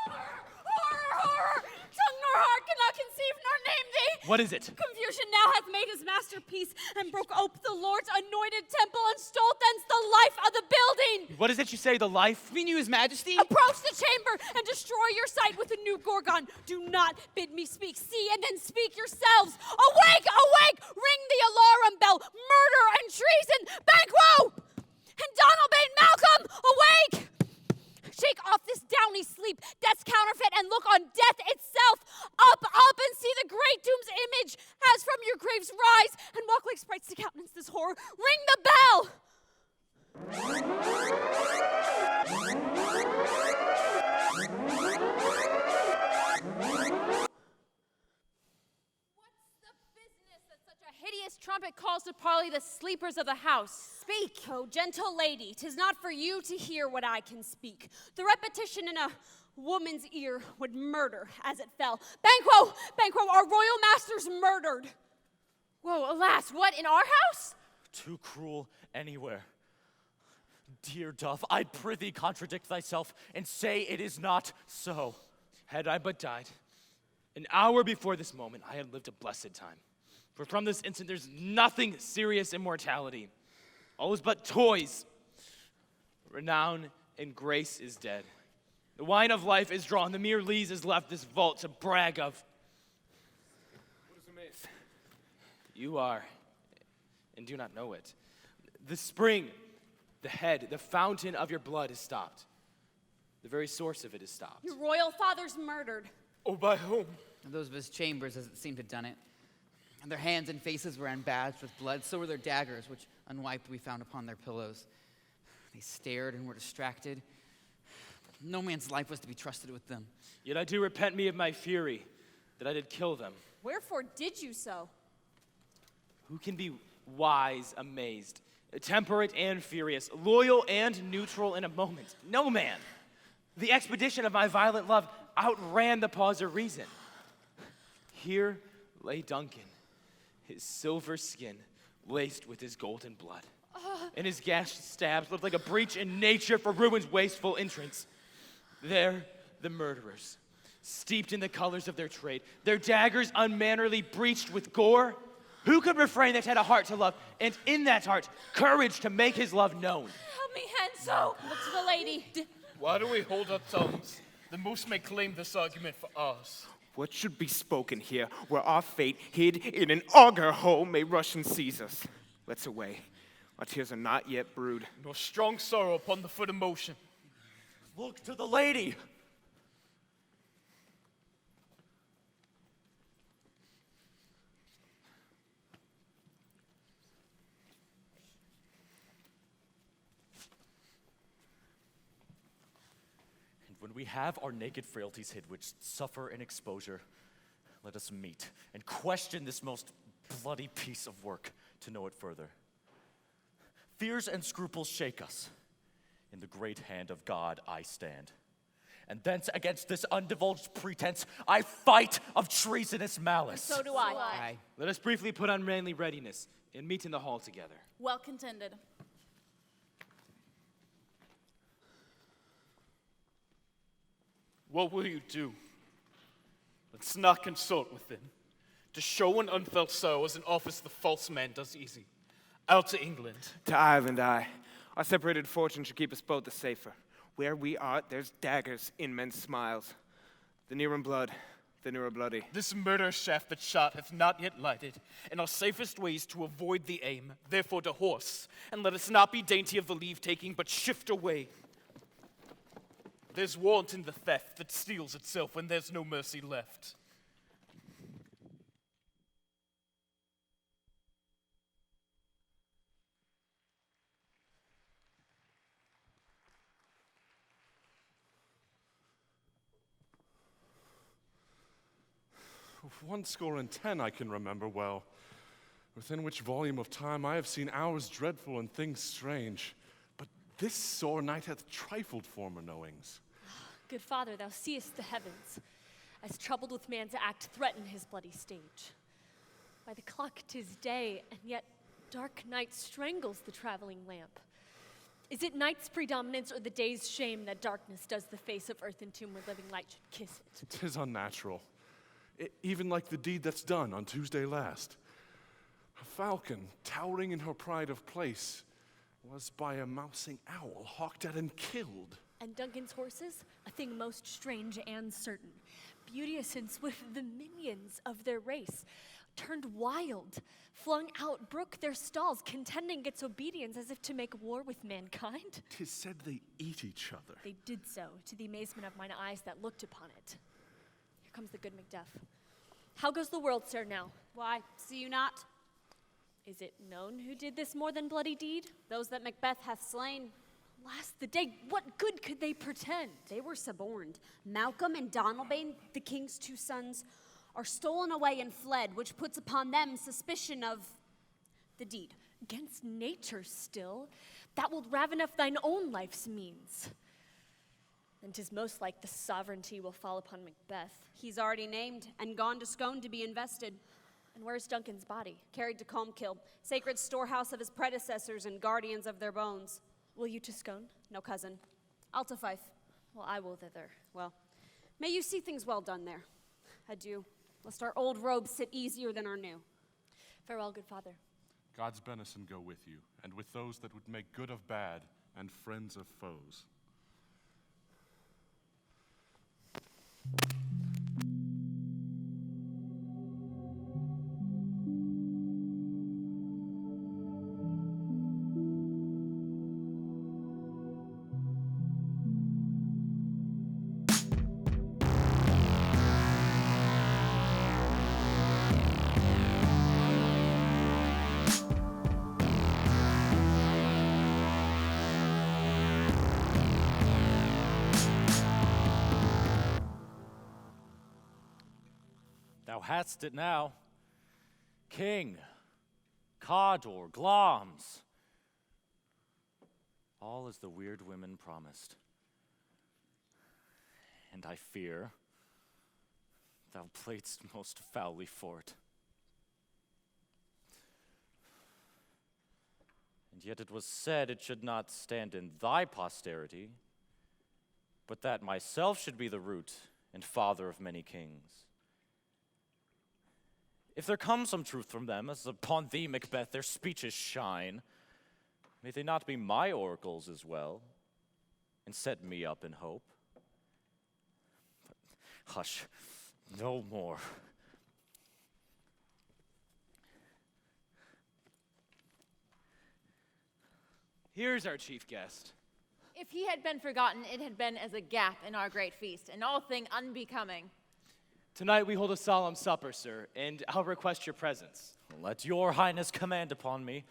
Horror! Tongue nor heart cannot conceive nor name thee! What is it? Confusion now hath made his masterpiece, and broke ope the Lord's anointed temple, and stole thence the life of the building! What is it you say, the life? Mean you his majesty? Approach the chamber, and destroy your sight with a new Gorgon. Do not bid me speak. See, and then speak yourselves. Awake, awake! Ring the alarum bell! Murder and treason! Banquo! And Donalbain, Malcolm, awake! Shake off this downy sleep, death's counterfeit, and look on death itself. Up, up, and see the great doom's image as from your graves rise, and walk like sprites to countenance this horror. Ring the bell! this trumpet calls to parley the sleepers of the house. Speak, oh gentle lady. 'Tis not for you to hear what I can speak. The repetition in a woman's ear would murder as it fell. Banquo! Banquo, our royal master's murdered. Whoa, alas, what, in our house? Too cruel anywhere. Dear dove, I prithee contradict thyself and say it is not so. Had I but died, an hour before this moment, I had lived a blessed time. For from this instant, there's nothing serious in mortality. All is but toys. Renown and grace is dead. The wine of life is drawn. The mere lees is left this vault to brag of. What is amiss? You are, and do not know it. The spring, the head, the fountain of your blood is stopped. The very source of it is stopped. Your royal father's murdered. Oh, by whom? Those of his chambers, as it seemed, had done it. And their hands and faces were unbadged with blood, so were their daggers, which, unwiped, we found upon their pillows. They stared and were distracted. No man's life was to be trusted with them. Yet I do repent me of my fury, that I did kill them. Wherefore did you so? Who can be wise, amazed, temperate and furious, loyal and neutral in a moment? No man. The expedition of my violent love outran the pause of reason. Here lay Duncan, his silver skin laced with his golden blood, and his gashed stabs looked like a breach in nature for ruin's wasteful entrance. There, the murderers, steeped in the colors of their trade, their daggers unmannerly breached with gore. Who could refrain that had a heart to love, and in that heart, courage to make his love known? Help me, Henso! Look to the lady. Why do we hold our tongues? The most may claim this argument for us. What should be spoken here, where our fate, hid in an auger hole, may rush and seize us? Let's away. Our tears are not yet brewed. Nor strong sorrow upon the foot of motion. Look to the lady! When we have our naked frailties hid, which suffer in exposure, let us meet and question this most bloody piece of work to know it further. Fears and scruples shake us. In the great hand of God I stand. And thence against this undivulged pretense, I fight of treasonous malice. So do I. Let us briefly put on manly readiness and meet in the hall together. Well contended. What will you do? Let's not consult within. To show an unfelt sorrow is an office the false man does easy. Out to England. To Ireland, I. Our separated fortune should keep us both the safer. Where we are, there's daggers in men's smiles. The near in blood, the nearer bloody. This murder shaft that shot hath not yet lighted, and our safest ways to avoid the aim, therefore to horse, and let us not be dainty of the leave-taking, but shift away. There's want in the theft that steals itself when there's no mercy left. One score and 10 I can remember well, within which volume of time I have seen hours dreadful and things strange. But this sore night hath trifled former knowings. Good father, thou seest the heavens, as troubled with man's act threaten his bloody stage. By the clock 'tis day, and yet dark night strangles the traveling lamp. Is it night's predominance or the day's shame that darkness does the face of earth entomb where living light should kiss it? 'Tis unnatural. Even like the deed that's done on Tuesday last. A falcon, towering in her pride of place, was by a mousing owl hawked at and killed. And Duncan's horses, a thing most strange and certain, beauteous and swift, the minions of their race, turned wild, flung out, brook their stalls, contending its obedience as if to make war with mankind. 'Tis said they eat each other. They did so, to the amazement of mine eyes that looked upon it. Here comes the good Macduff. How goes the world, sir, now? Why, see you not? Is it known who did this more than bloody deed? Those that Macbeth hath slain. Alas, the day, what good could they pretend? They were suborned. Malcolm and Donalbain, the king's two sons, are stolen away and fled, which puts upon them suspicion of the deed, 'gainst nature still, that will raven of thine own life's means. And 'tis most like the sovereignty will fall upon Macbeth. He's already named and gone to Scone to be invested. And where's Duncan's body? Carried to Comkill, sacred storehouse of his predecessors and guardians of their bones. Will you to Scone? No, cousin. I'll to Fife. Well, I will thither. Well, may you see things well done there. Adieu, lest our old robes sit easier than our new. Farewell, good father. God's benison go with you, and with those that would make good of bad and friends of foes. Thou hadst it now. King, Cawdor, Glamis. All as the weird women promised. And I fear thou playedst most foully for't. And yet it was said it should not stand in thy posterity, but that myself should be the root and father of many kings. If there come some truth from them, as upon thee, Macbeth, their speeches shine, may they not be my oracles as well, and set me up in hope? But hush, no more. Here's our chief guest. If he had been forgotten, it had been as a gap in our great feast, and all thing unbecoming. Tonight we hold a solemn supper, sir, and I'll request your presence. Let your highness command upon me,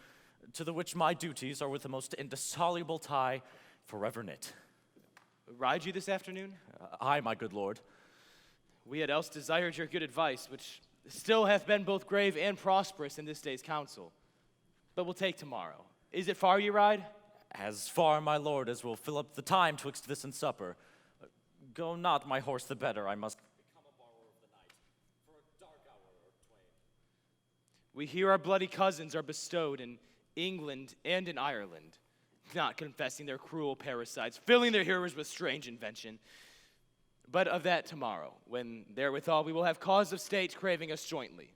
to the which my duties are with the most indissoluble tie forever knit. Ride you this afternoon? Aye, my good lord. We had else desired your good advice, which still hath been both grave and prosperous in this day's council. But we'll take tomorrow. Is it far you ride? As far, my lord, as will fill up the time twixt this and supper. Go not my horse the better, I must become a borrower of the night, for a dark hour or twain. We hear our bloody cousins are bestowed in England and in Ireland, not confessing their cruel parasites, filling their hearers with strange invention. But of that tomorrow, when therewithal we will have cause of state craving us jointly.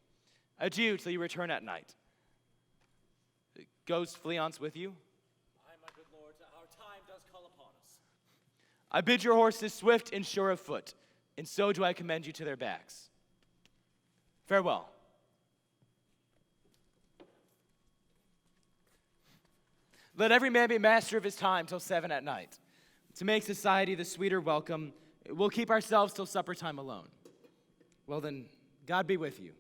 Adieu till you return at night. Goes Fleance with you? Aye, my good lord, our time does call upon us. I bid your horses swift and sure of foot, and so do I commend you to their backs. Farewell. Let every man be master of his time till 7 at night. To make society the sweeter welcome, we'll keep ourselves till supper time alone. Well then, God be with you.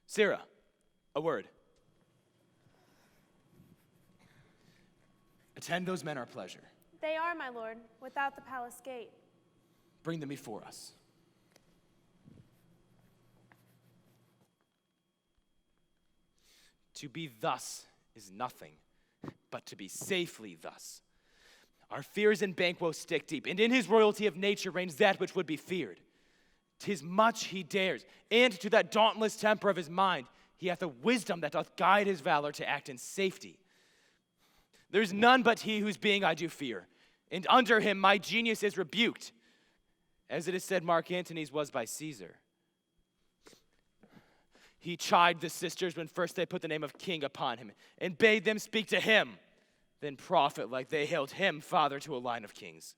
Sirrah, a word. Attend those men our pleasure. They are, my lord, without the palace gate. Bring them before us. To be thus is nothing, but to be safely thus. Our fears in Banquo stick deep, and in his royalty of nature reigns that which would be feared. 'Tis much he dares, and to that dauntless temper of his mind, he hath a wisdom that doth guide his valor to act in safety. There's none but he whose being I do fear, and under him my genius is rebuked, as it is said Mark Antony's was by Caesar. He chid the sisters when first they put the name of king upon him, and bade them speak to him, then profit like they hailed him father to a line of kings.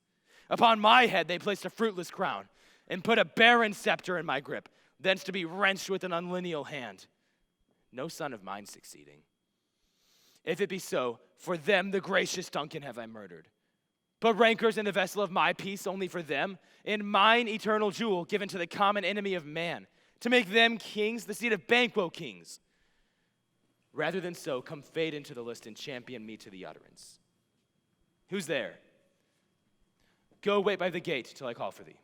Upon my head they placed a fruitless crown, and put a barren scepter in my grip, thence to be wrenched with an unlineal hand. No son of mine succeeding. If it be so, for them the gracious Duncan have I murdered. But rancors in the vessel of my peace only for them, and mine eternal jewel given to the common enemy of man, to make them kings, the seed of Banquo kings. Rather than so, come fade into the list and champion me to the utterance. Who's there? Go wait by the gate till I call for thee.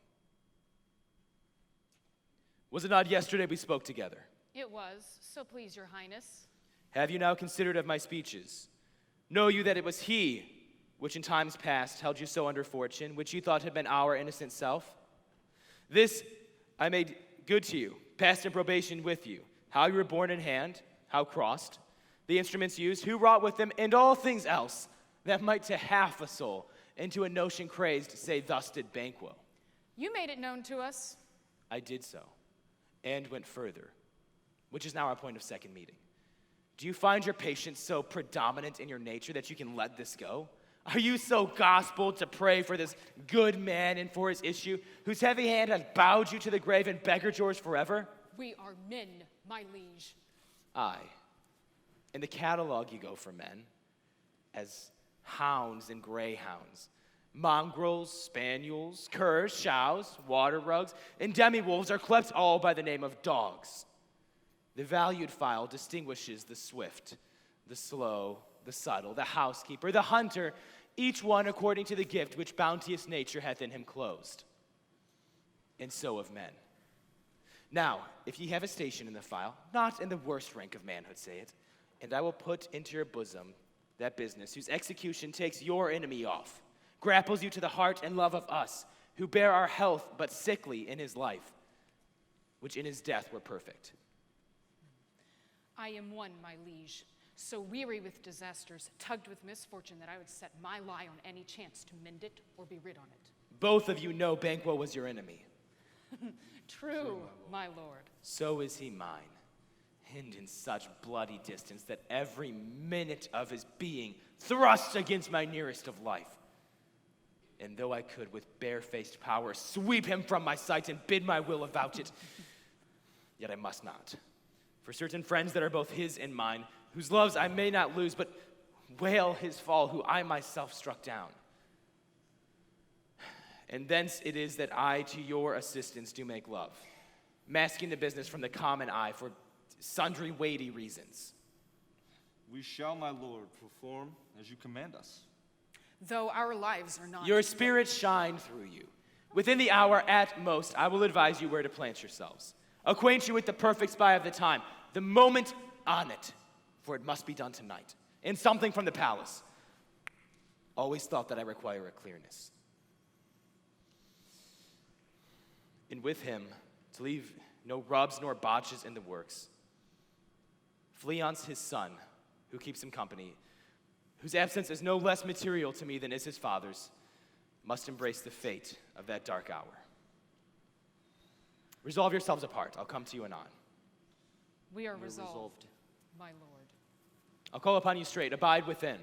Was it not yesterday we spoke together? It was, so please your highness. Have you now considered of my speeches? Know you that it was he which in times past held you so under fortune, which you thought had been our innocent self? This I made good to you, passed in probation with you, how you were borne in hand, how crossed, the instruments used, who wrought with them, and all things else that might to half a soul into a notion crazed say thus did Banquo. You made it known to us. I did so, and went further, which is now our point of second meeting. Do you find your patience so predominant in your nature that you can let this go? Are you so gospel to pray for this good man and for his issue, whose heavy hand has bowed you to the grave and beggared yours forever? We are men, my liege. Aye. In the catalogue you go for men, as hounds and greyhounds, mongrels, spaniels, curs, chows, water rugs, and demi-wolves are clept all by the name of dogs. The valued file distinguishes the swift, the slow, the subtle, the housekeeper, the hunter, each one according to the gift which bounteous nature hath in him closed. And so of men. Now, if ye have a station in the file, not in the worst rank of manhood, say it, and I will put into your bosom that business whose execution takes your enemy off, grapples you to the heart and love of us, who bear our health but sickly in his life, which in his death were perfect. I am one, my liege, so weary with disasters, tugged with misfortune, that I would set my lie on any chance to mend it or be rid on it. Both of you know Banquo was your enemy. True, my lord. So is he mine, and in such bloody distance that every minute of his being thrusts against my nearest of life. And though I could with barefaced power sweep him from my sight and bid my will avouch it, yet I must not. For certain friends that are both his and mine, whose loves I may not lose, but wail his fall, who I myself struck down. And thence it is that I to your assistance do make love, masking the business from the common eye for sundry weighty reasons. We shall, my lord, perform as you command us. Though our lives are not... Your spirits shine through you. Within the hour at most, I will advise you where to plant yourselves. Acquaint you with the perfect spy of the time, the moment on it, for it must be done tonight. And something from the palace. Always thought that I require a clearness. And with him, to leave no rubs nor botches in the works. Fleance, his son, who keeps him company, whose absence is no less material to me than is his father's, must embrace the fate of that dark hour. Resolve yourselves apart. I'll come to you anon. We are resolved, my lord. I'll call upon you straight. Abide within.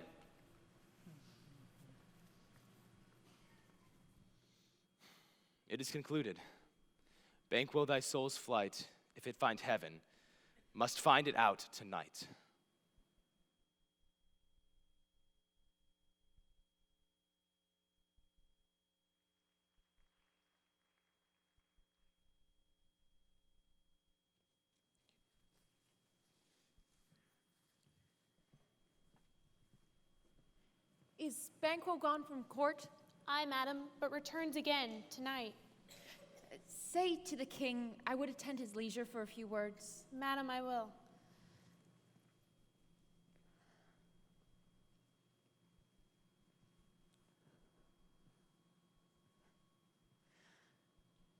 It is concluded. Banquo thy soul's flight, if it find heaven, must find it out tonight. Is Banquo gone from court? Aye, madam, but returns again tonight. Say to the king I would attend his leisure for a few words. Madam, I will.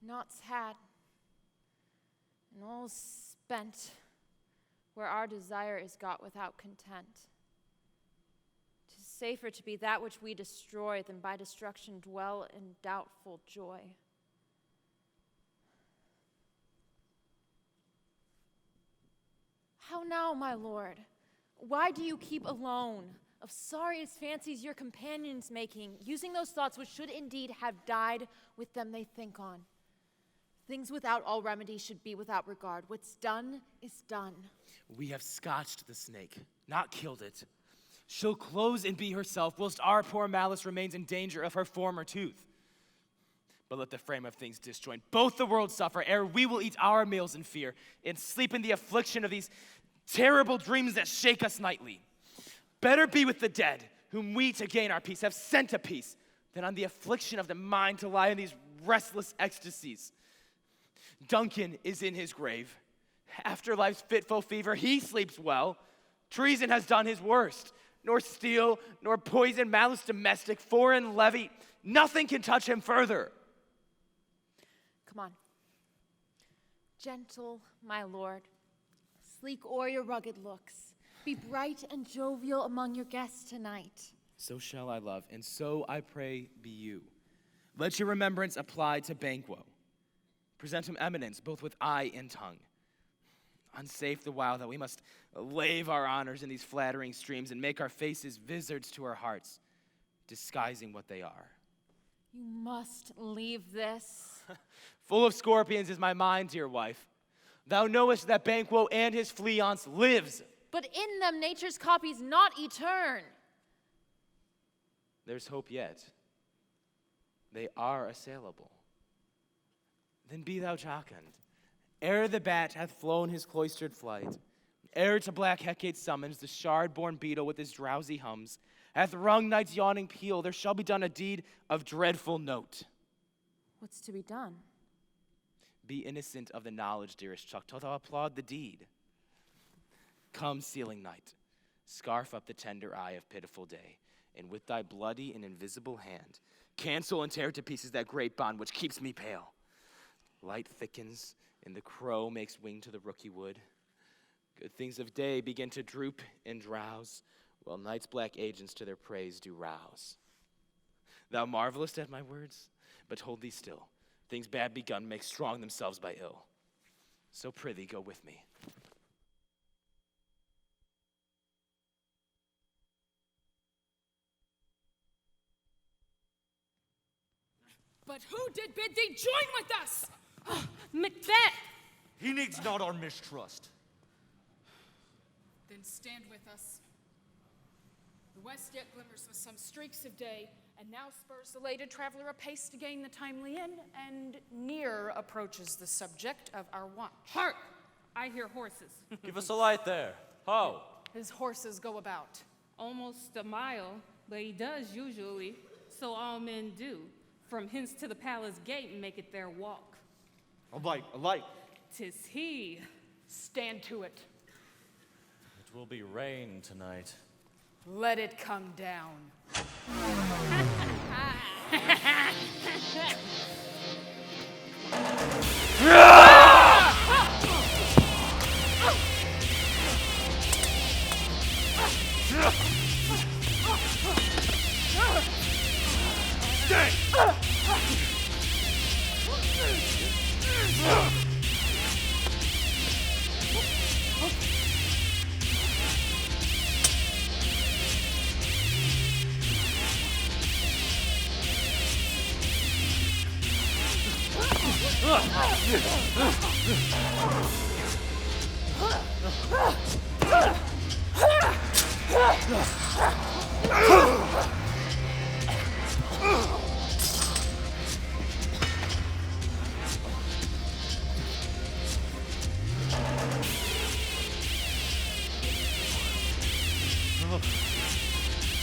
Naught's had, and all's spent, where our desire is got without content. 'Tis safer to be that which we destroy than by destruction dwell in doubtful joy. How now, my lord? Why do you keep alone? Of sorriest fancies your companions making, using those thoughts which should indeed have died with them they think on. Things without all remedy should be without regard. What's done is done. We have scotched the snake, not killed it. She'll close and be herself, whilst our poor malice remains in danger of her former tooth. But let the frame of things disjoin. Both the worlds suffer, ere we will eat our meals in fear, and sleep in the affliction of these terrible dreams that shake us nightly. Better be with the dead, whom we to gain our peace have sent a peace, than on the affliction of the mind to lie in these restless ecstasies. Duncan is in his grave, After life's fitful fever, he sleeps well. Treason has done his worst. Nor steel, nor poison, malice domestic, foreign levy, nothing can touch him further. Come on. Gentle, my lord. Sleek o'er your rugged looks. Be bright and jovial among your guests tonight. So shall I love, and so I pray be you. Let your remembrance apply to Banquo. Present him eminence, both with eye and tongue. Unsafe the while that we must lave our honors in these flattering streams and make our faces vizards to our hearts, disguising what they are. You must leave this. Full of scorpions is my mind, dear wife. Thou knowest that Banquo and his Fleance lives. But in them nature's copies not etern. There's hope yet. They are assailable. Then be thou jocund. Ere the bat hath flown his cloistered flight, ere to black Hecate's summons the shard-born beetle with his drowsy hums, hath rung night's yawning peal, there shall be done a deed of dreadful note. What's to be done? Be innocent of the knowledge, dearest Chuck, till thou applaud the deed. Come, sealing night, scarf up the tender eye of pitiful day, and with thy bloody and invisible hand, cancel and tear to pieces that great bond which keeps me pale. Light thickens, and the crow makes wing to the rooky wood. Good things of day begin to droop and drowse, while night's black agents to their praise do rouse. Thou marvelest at my words, but hold thee still. Things bad begun make strong themselves by ill. So prithee, go with me. But who did bid thee join with us? Macbeth! He needs not our mistrust. Then stand with us. The west yet glimmers with some streaks of day, and now spurs the lated traveler apace to gain the timely inn, and near approaches the subject of our watch. Hark! I hear horses. Give us a light there. Ho! His horses go about. Almost a mile, but he does usually, so all men do. From hence to the palace gate and make it their walk. A light. 'Tis he. Stand to it. It will be rain tonight. Let it come down.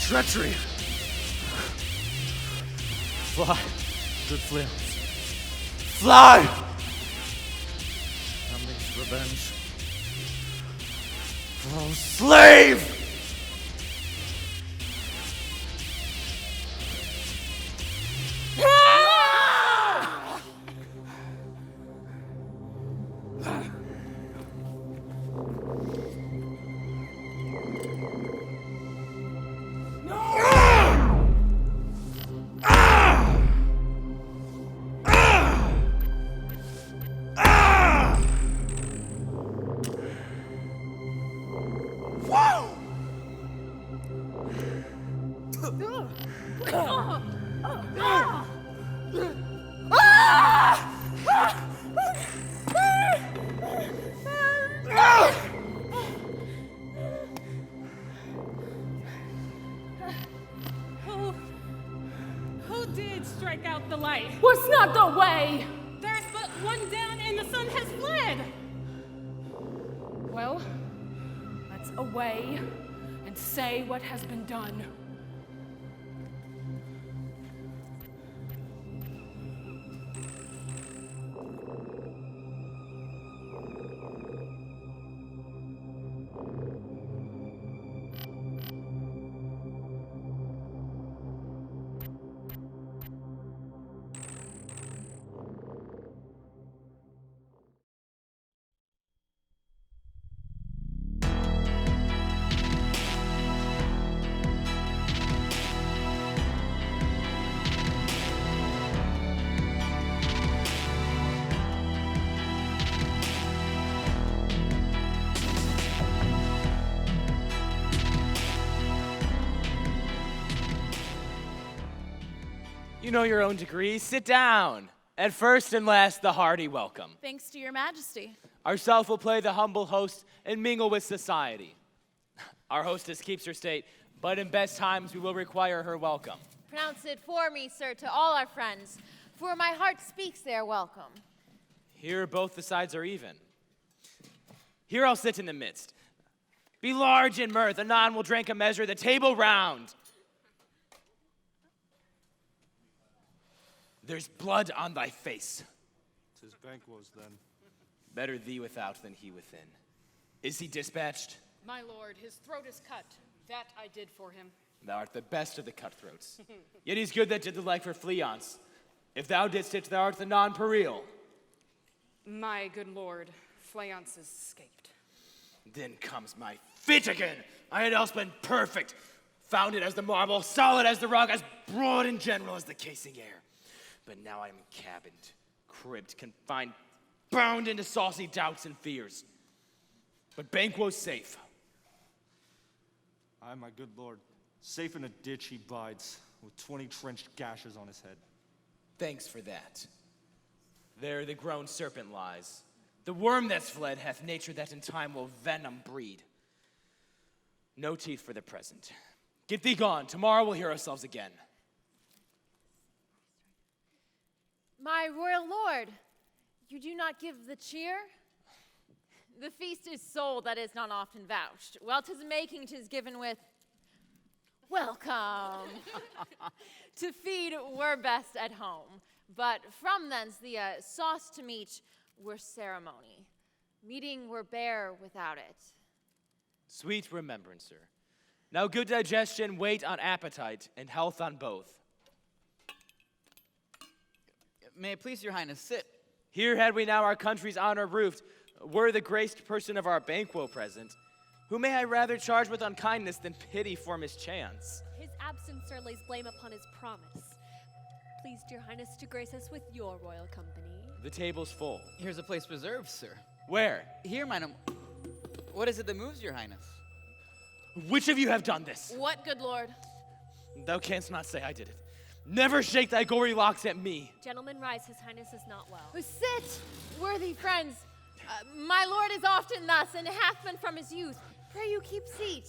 Treachery! Fly, good Fleance. Fly! Unleash revenge. Oh, slave! Who did strike out the light? Was not the way! There's but one down and the sun has fled! Well, let's away and say what has been done. know your own degree. Sit down. And first and last, the hearty welcome. Thanks to your majesty. Ourself will play the humble host and mingle with society. Our hostess keeps her state, but in best times we will require her welcome. Pronounce it for me, sir, to all our friends, for my heart speaks their welcome. Here both the sides are even. Here I'll sit in the midst. Be large in mirth, anon will drink a measure, the table round. There's blood on thy face. 'Tis Banquo's then. Better thee without than he within. Is he dispatched? My lord, his throat is cut. That I did for him. Thou art the best of the cutthroats. Yet he's good that did the like for Fleance. If thou didst it, thou art the non-pereal. My good lord, Fleance is escaped. Then comes my fit again. I had else been perfect, founded as the marble, solid as the rock, as broad and general as the casing air. But now I am cabined, cribbed, confined, bound into saucy doubts and fears. But Banquo's safe. Aye, my good lord. Safe in a ditch he bides, with 20 trenched gashes on his head. Thanks for that. There the grown serpent lies. The worm that's fled hath nature that in time will venom breed. No teeth for the present. Get thee gone, tomorrow we'll hear ourselves again. My royal lord, you do not give the cheer? The feast is sold that is not often vouched. Well, 'tis making, 'tis given with welcome. To feed were best at home, but from thence the sauce to meat were ceremony. Meeting were bare without it. Sweet remembrancer. Now good digestion, wait on appetite, and health on both. May it please your highness, sit. Here had we now our country's honor roofed, were the graced person of our Banquo present, who may I rather charge with unkindness than pity for mischance. His absence, sir, lays blame upon his promise. Please, dear highness, to grace us with your royal company. The table's full. Here's a place reserved, sir. Where? Here, madam. What is it that moves your highness? Which of you have done this? What, good lord? Thou canst not say I did it. Never shake thy gory locks at me. Gentlemen, rise. His highness is not well. Sit, worthy friends. My lord is often thus, and hath been from his youth. Pray you keep seat.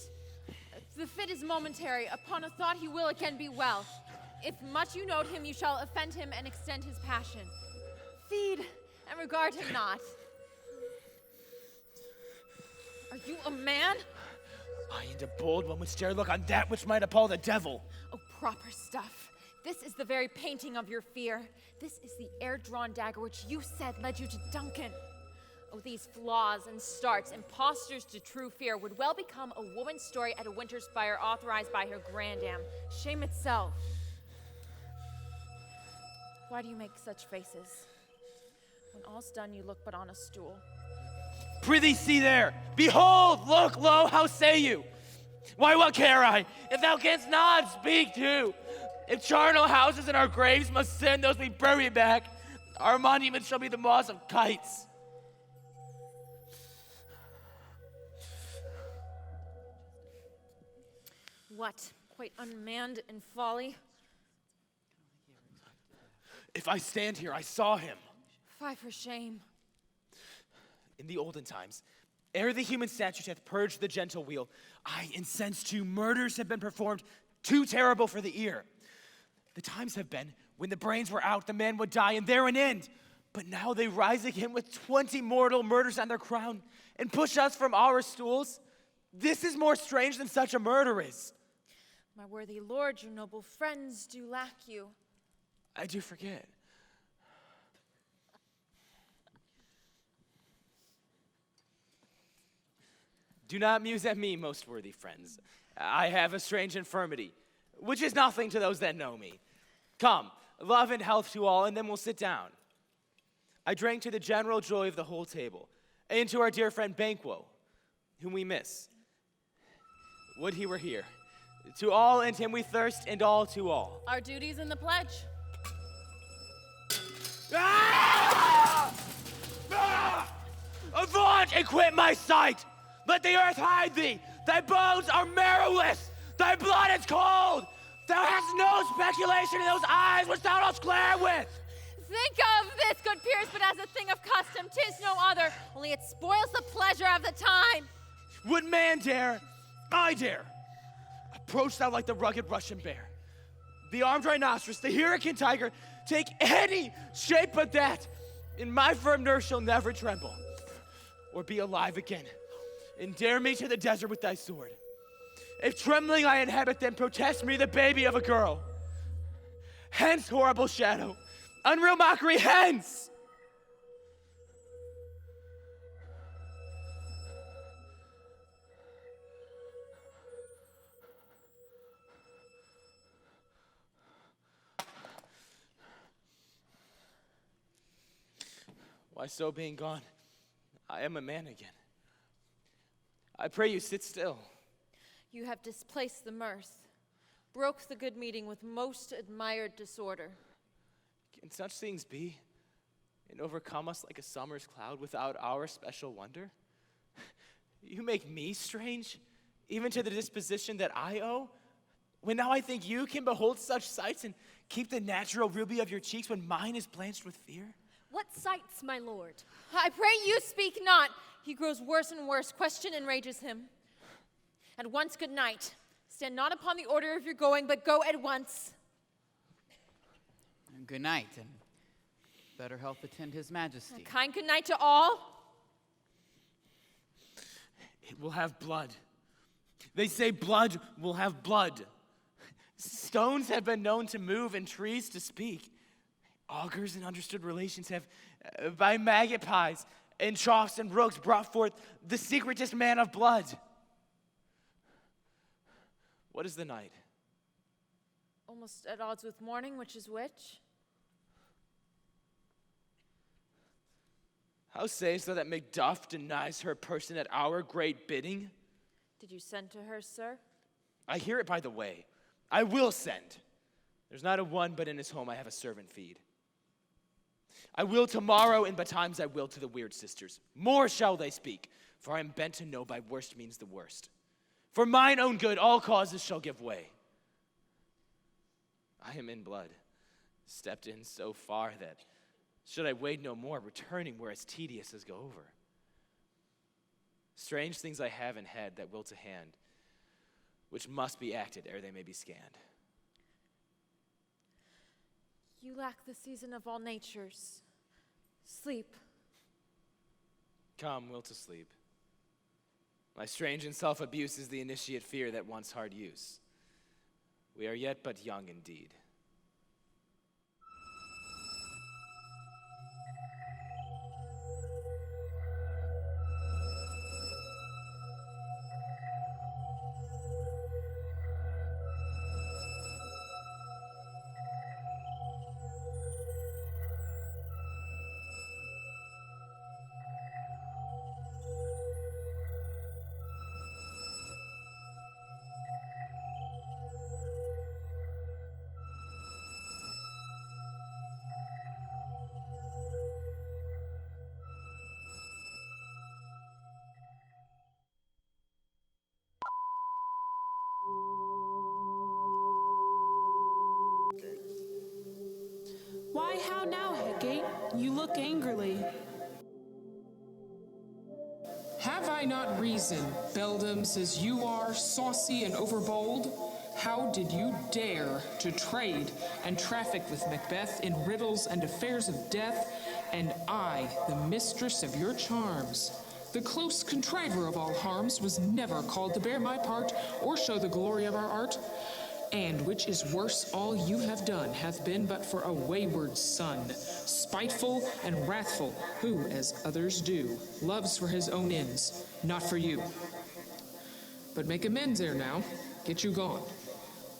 The fit is momentary. Upon a thought he will again be well. If much you note him, you shall offend him and extend his passion. Feed and regard him not. Are you a man? I and a bold one would dare look on that which might appall the devil. Oh, proper stuff. This is the very painting of your fear. This is the air-drawn dagger which you said led you to Duncan. Oh, these flaws and starts, imposters to true fear, would well become a woman's story at a winter's fire authorized by her grandam. Shame itself. Why do you make such faces? When all's done, you look but on a stool. Prithee, see there! Behold! Look, lo, how say you? Why, what care I? If thou canst not, speak too. If charnel houses and our graves must send those we bury back, our monuments shall be the moss of kites. What? Quite unmanned in folly? If I stand here, I saw him. Fie for shame. In the olden times, ere the human statute hath purged the gentle wheel, aye, incensed too, murders have been performed, too terrible for the ear. The times have been when the brains were out, the man would die, and there an end. But now they rise again with 20 mortal murders on their crown and push us from our stools. This is more strange than such a murder is. My worthy lord, your noble friends do lack you. I do forget. Do not muse at me, most worthy friends. I have a strange infirmity, which is nothing to those that know me. Come, love and health to all, and then we'll sit down. I drank to the general joy of the whole table, and to our dear friend Banquo, whom we miss. Would he were here. To all and him we thirst, and all to all. Our duties in the pledge. Avaunt and quit my sight! Let the earth hide thee! Thy bones are marrowless! Thy blood is cold! Thou hast no speculation in those eyes which thou dost glare with! Think of this, good peers, but as a thing of custom, 'tis no other, only it spoils the pleasure of the time. Would man dare, I dare. Approach thou like the rugged Russian bear, the armed rhinoceros, the hurricane tiger, take any shape but that, in my firm nerve shall never tremble, or be alive again, and dare me to the desert with thy sword. If trembling I inhabit, then protest me the baby of a girl. Hence, horrible shadow, unreal mockery, hence! Why, so being gone, I am a man again. I pray you sit still. You have displaced the mirth, broke the good meeting with most admired disorder. Can such things be, and overcome us like a summer's cloud without our special wonder? You make me strange, even to the disposition that I owe, when now I think you can behold such sights and keep the natural ruby of your cheeks when mine is blanched with fear? What sights, my lord? I pray you speak not. He grows worse and worse. Question enrages him. At once, good night. Stand not upon the order of your going, but go at once. And good night, and better health attend his majesty. A kind good night to all. It will have blood. They say blood will have blood. Stones have been known to move and trees to speak. Augurs and understood relations have, by magpies and troughs and rooks, brought forth the secretest man of blood. What is the night? Almost at odds with morning, which is which? How sayest thou that Macduff denies her person at our great bidding? Did you send to her, sir? I hear it by the way. I will send. There's not a one, but in his home I have a servant feed. I will tomorrow, and betimes I will to the weird sisters. More shall they speak, for I am bent to know by worst means the worst. For mine own good, all causes shall give way. I am in blood, stepped in so far that, should I wade no more, returning were as tedious as go over. Strange things I have in head that will to hand, which must be acted ere they may be scanned. You lack the season of all natures. Sleep. Come, will to sleep. My strange and self-abuse is the initiate fear that wants hard use. We are yet but young indeed. Why, how now, Hecate? You look angrily. Have I not reason, beldams as you are, saucy and overbold? How did you dare to trade and traffic with Macbeth in riddles and affairs of death, and I, the mistress of your charms? The close contriver of all harms was never called to bear my part or show the glory of our art. And which is worse, all you have done hath been but for a wayward son, spiteful and wrathful, who, as others do, loves for his own ends, not for you. But make amends ere now, get you gone.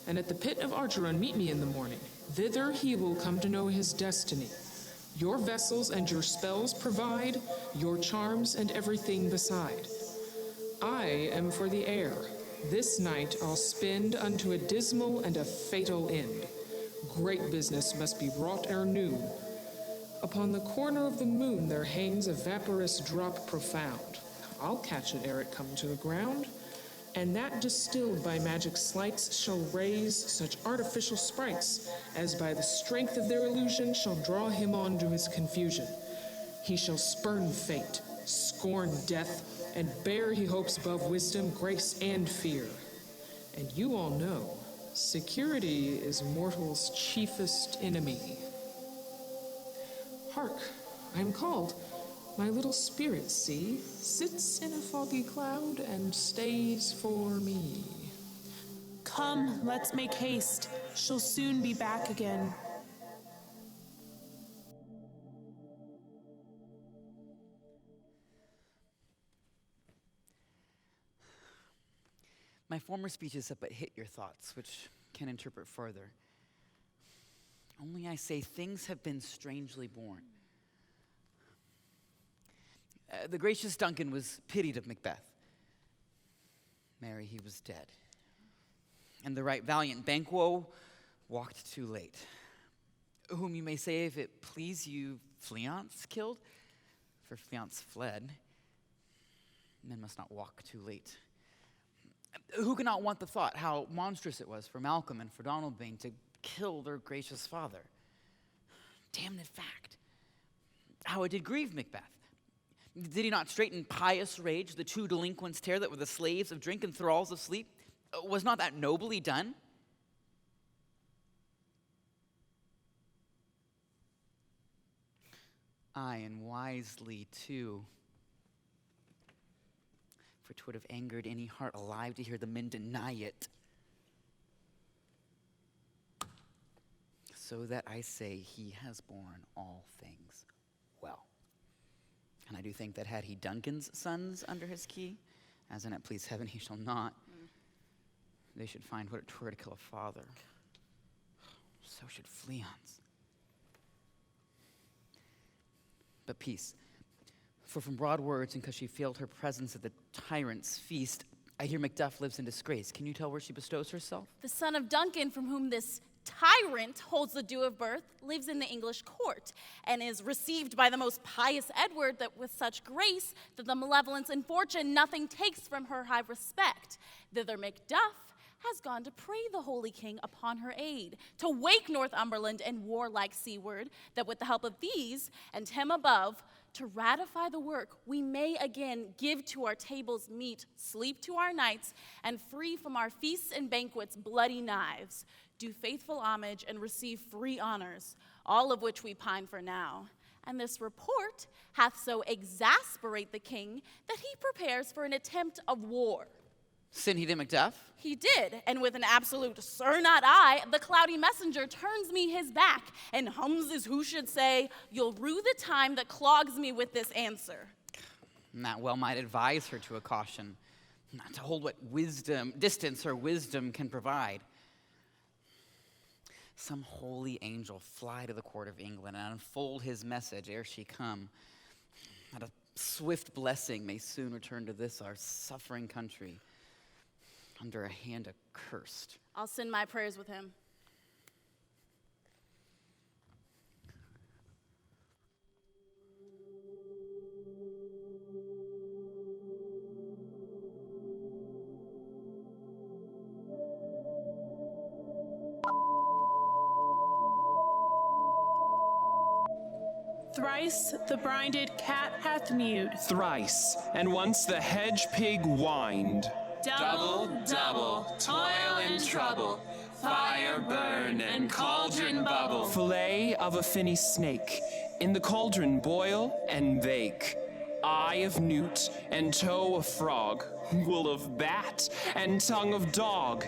And at the pit of Archeron meet me in the morning. Thither he will come to know his destiny. Your vessels and your spells provide, your charms and everything beside. I am for the air. This night I'll spend unto a dismal and a fatal end. Great business must be wrought ere noon. Upon the corner of the moon there hangs a vaporous drop profound. I'll catch it ere it come to the ground, and that distilled by magic sleights shall raise such artificial sprites, as by the strength of their illusion shall draw him on to his confusion. He shall spurn fate, scorn death, and bear, he hopes, above wisdom, grace, and fear. And you all know, security is mortal's chiefest enemy. Hark, I am called. My little spirit, see, sits in a foggy cloud and stays for me. Come, let's make haste. She'll soon be back again. My former speeches have but hit your thoughts, which can interpret further. Only I say things have been strangely born. The gracious Duncan was pitied of Macbeth. Marry, he was dead. And the right valiant Banquo walked too late. Whom you may say, if it please you, Fleance killed, for Fleance fled. Men must not walk too late. Who cannot want the thought how monstrous it was for Malcolm and for Donalbain to kill their gracious father? Damned fact. How it did grieve Macbeth. Did he not straighten pious rage the two delinquents tear that were the slaves of drink and thralls of sleep? Was not that nobly done? Aye, and wisely too. For 'twould have angered any heart alive to hear the men deny it. So that I say he has borne all things well. And I do think that had he Duncan's sons under his key, as in it please heaven he shall not, they should find what it were to kill a father. So should Fleance. But peace. For from broad words, and because she failed her presence at the tyrant's feast, I hear Macduff lives in disgrace. Can you tell where she bestows herself? The son of Duncan, from whom this tyrant holds the due of birth, lives in the English court, and is received by the most pious Edward that with such grace that the malevolence and fortune nothing takes from her high respect. Thither Macduff has gone to pray the holy king upon her aid, to wake Northumberland and warlike seaward, that with the help of these and him above, to ratify the work, we may again give to our tables meat, sleep to our nights, and free from our feasts and banquets bloody knives, do faithful homage and receive free honors, all of which we pine for now. And this report hath so exasperate the king that he prepares for an attempt of war. Sent he to Macduff? He did, and with an absolute "Sir, not I," the cloudy messenger turns me his back and hums as who should say, "You'll rue the time that clogs me with this answer." And that well might advise her to a caution, not to hold what distance her wisdom can provide. Some holy angel fly to the court of England and unfold his message ere she come, that a swift blessing may soon return to this our suffering country, under a hand accursed. I'll send my prayers with him. Thrice the brinded cat hath mewed. Thrice, and once the hedge pig whined. Double, double, toil and trouble, fire burn and cauldron bubble. Fillet of a finny snake, in the cauldron boil and bake. Eye of newt and toe of frog, wool of bat and tongue of dog.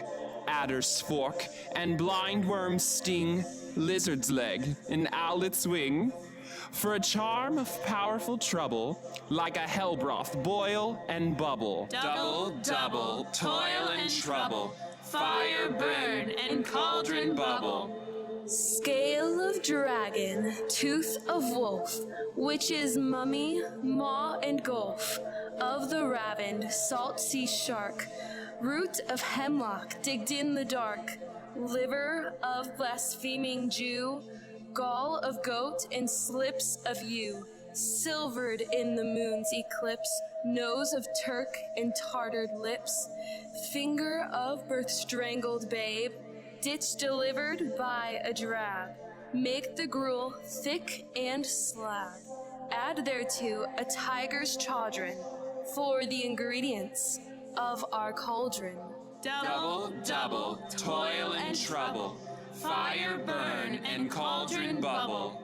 Adder's fork and blind worm's sting, lizard's leg and owlet's wing. For a charm of powerful trouble, like a hell broth boil and bubble. Double, double, toil and trouble, fire burn and cauldron bubble. Scale of dragon, tooth of wolf, witch's mummy, maw and gulf, of the ravened salt sea shark, root of hemlock digged in the dark, liver of blaspheming Jew, gall of goat and slips of yew, silvered in the moon's eclipse, nose of Turk and tartared lips, finger of birth-strangled babe, ditch delivered by a drab. Make the gruel thick and slab. Add thereto a tiger's chaudron for the ingredients of our cauldron. Double, double, toil and trouble, fire burn and cauldron bubble.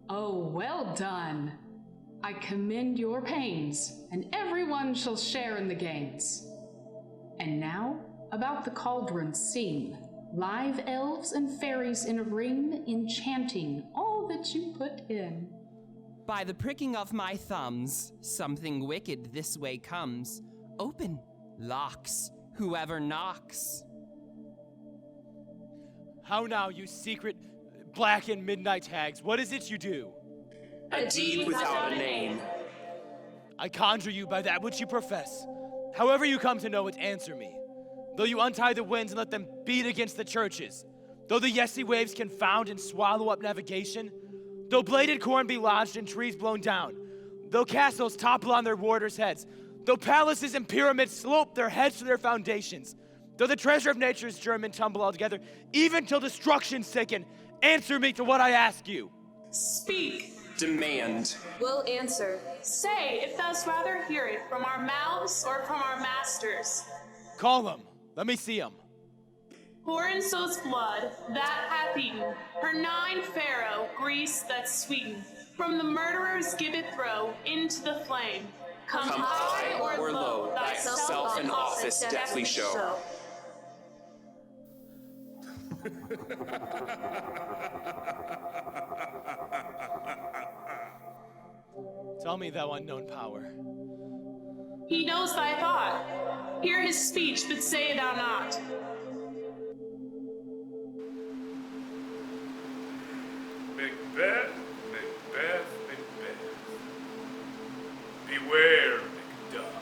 Oh, well done. I commend your pains, and everyone shall share in the gains. And now, about the cauldron scene. Live elves and fairies in a ring, enchanting all that you put in. By the pricking of my thumbs, something wicked this way comes. Open, locks, whoever knocks. How now, you secret black and midnight hags, what is it you do? A deed without a name. I conjure you by that which you profess. However you come to know it, answer me. Though you untie the winds and let them beat against the churches, though the yesy waves confound and swallow up navigation, though bladed corn be lodged and trees blown down, though castles topple on their warders' heads, though palaces and pyramids slope their heads to their foundations, though the treasure of nature's germ and tumble altogether, even till destruction sicken, answer me to what I ask you. Speak. Demand. We'll answer. Say, if thou'st rather hear it from our mouths or from our masters. Call them. Let me see them. Horenso's blood, that hath eaten, her 9 pharaoh, grease that's sweetened, from the murderer's gibbet throw into the flame. Come high or low, thyself in office deftly show. Tell me, thou unknown power. He knows thy thought. Hear his speech, but say thou not. Macbeth, Macbeth, Macbeth. Beware, Macduff.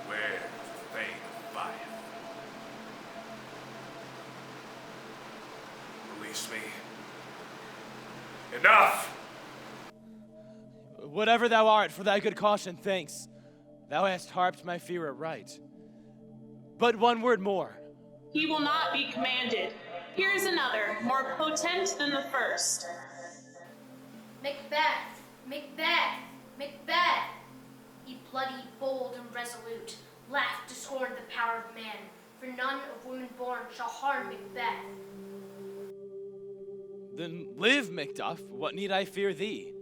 Beware the fate of fire. Release me. Enough! Whatever thou art, for thy good caution, thanks. Thou hast harped my fear aright. But one word more. He will not be commanded. Here is another, more potent than the first. Macbeth, Macbeth, Macbeth. Be bloody, bold, and resolute. Laugh to scorn the power of man, for none of women born shall harm Macbeth. Then live, Macduff. What need I fear thee?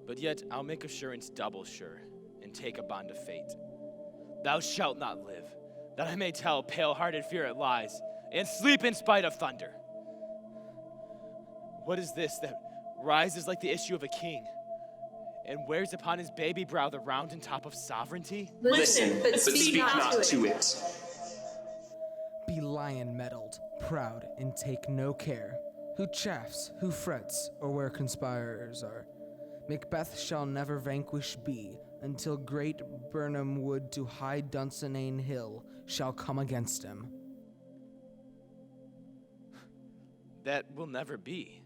But yet I'll make assurance double sure, and take a bond of fate. Thou shalt not live, that I may tell pale-hearted fear it lies, and sleep in spite of thunder. What is this that rises like the issue of a king, and wears upon his baby brow the round and top of sovereignty? Listen, but speak not to it. Be lion-mettled, proud, and take no care. Who chafes, who frets, or where conspirers are. Macbeth shall never vanquished be, until great Birnam wood to high Dunsinane hill shall come against him. That will never be.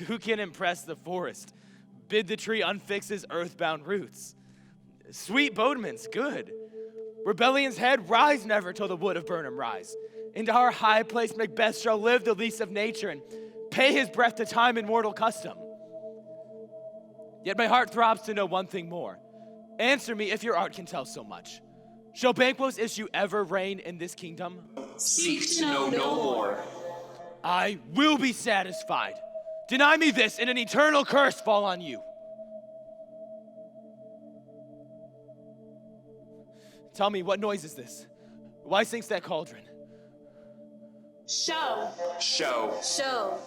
Who can impress the forest, bid the tree unfix his earthbound roots? Sweet bodements, good. Rebellion's head rise never till the wood of Birnam rise. Into our high place Macbeth shall live the lease of nature and pay his breath to time and mortal custom. Yet my heart throbs to know one thing more. Answer me if your art can tell so much. Shall Banquo's issue ever reign in this kingdom? Seek to know no more. I will be satisfied. Deny me this, and an eternal curse fall on you. Tell me, what noise is this? Why sinks that cauldron? Show. Show. Show.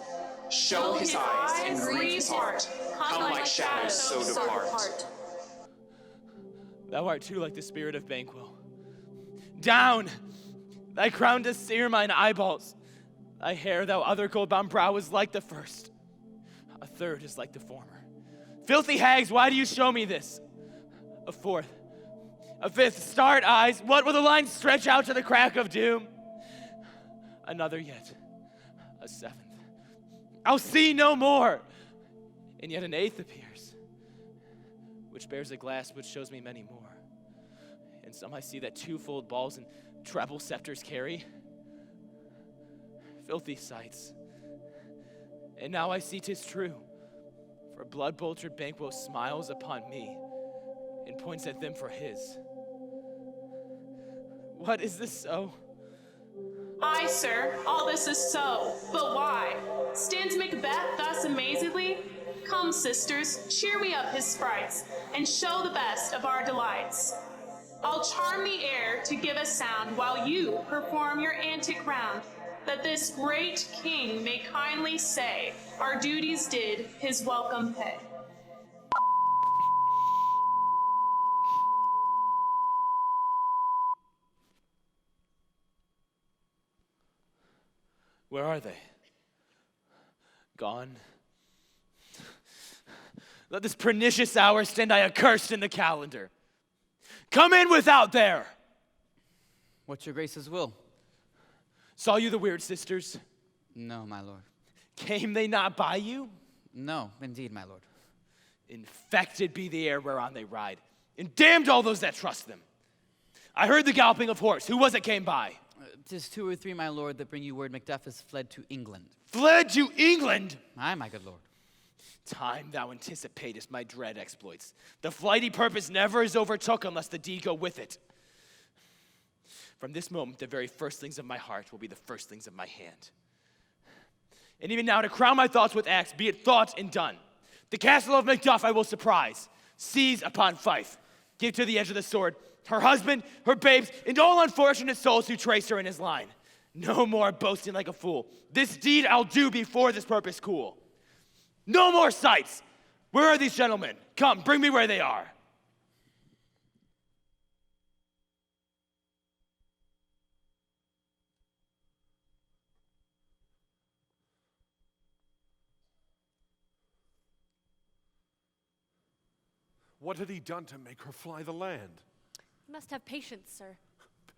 Show his eyes and grieve his heart. Come like shadows so depart. Thou art too like the spirit of Banquo. Down! Thy crown does sear mine eyeballs. Thy hair, thou other gold-bound brow, is like the first. A third is like the former. Filthy hags, why do you show me this? A fourth. A fifth, start eyes. What will the lines stretch out to the crack of doom? Another yet. A seventh. I'll see no more. And yet an eighth appears, which bears a glass which shows me many more. And some I see that twofold balls and treble scepters carry. Filthy sights. And now I see 'tis true, for blood-boltered Banquo smiles upon me and points at them for his. What is this so? Aye, sir, all this is so, but why? Stands Macbeth thus amazedly? Come, sisters, cheer we up his sprites, and show the best of our delights. I'll charm the air to give a sound while you perform your antic round, that this great king may kindly say, our duties did his welcome pay. Where are they? Gone? Let this pernicious hour stand I accursed in the calendar. Come in without there! What's your grace's will? Saw you the weird sisters? No, my lord. Came they not by you? No, indeed, my lord. Infected be the air whereon they ride, and damned all those that trust them. I heard the galloping of horse. Who was it came by? 'Tis 2 or 3, my lord, that bring you word Macduff has fled to England. Fled to England? Aye, my good lord. Time thou anticipatest my dread exploits. The flighty purpose never is overtook unless the deed go with it. From this moment, the very firstlings of my heart will be the firstlings of my hand. And even now, to crown my thoughts with acts, be it thought and done. The castle of Macduff I will surprise, seize upon Fife, give to the edge of the sword her husband, her babes, and all unfortunate souls who trace her in his line. No more boasting like a fool. This deed I'll do before this purpose cool. No more sights. Where are these gentlemen? Come, bring me where they are. What had he done to make her fly the land? You must have patience, sir.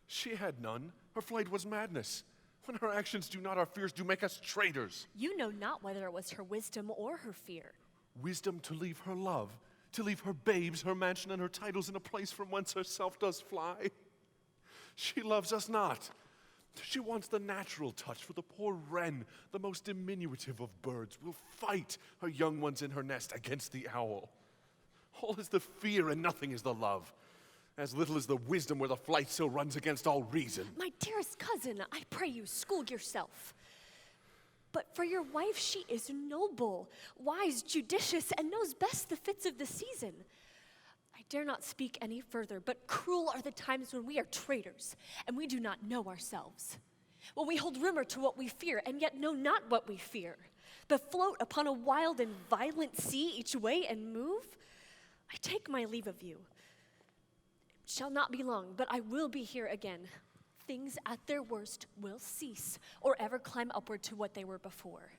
She had none. Her flight was madness. When her actions do not, our fears do make us traitors. You know not whether it was her wisdom or her fear. Wisdom to leave her love, to leave her babes, her mansion, and her titles in a place from whence herself does fly. She loves us not. She wants the natural touch, for the poor wren, the most diminutive of birds, will fight her young ones in her nest against the owl. All is the fear and nothing is the love. As little as the wisdom where the flight so runs against all reason. My dearest cousin, I pray you, school yourself. But for your wife, she is noble, wise, judicious, and knows best the fits of the season. I dare not speak any further, but cruel are the times when we are traitors, and we do not know ourselves. When we hold rumor to what we fear, and yet know not what we fear. But float upon a wild and violent sea each way and move. I take my leave of you. It shall not be long, but I will be here again. Things at their worst will cease, or ever climb upward to what they were before.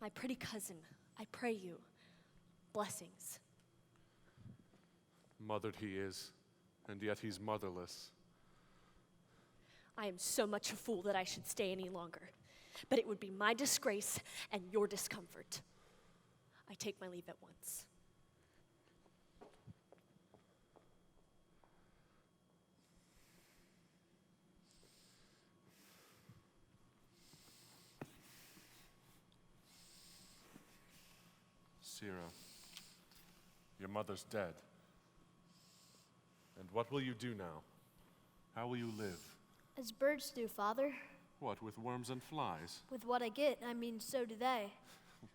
My pretty cousin, I pray you, blessings. Mothered he is, and yet he's motherless. I am so much a fool that I should stay any longer, but it would be my disgrace and your discomfort. I take my leave at once. Sira, your mother's dead. And what will you do now? How will you live? As birds do, Father. What, with worms and flies? With what I get, I mean, so do they.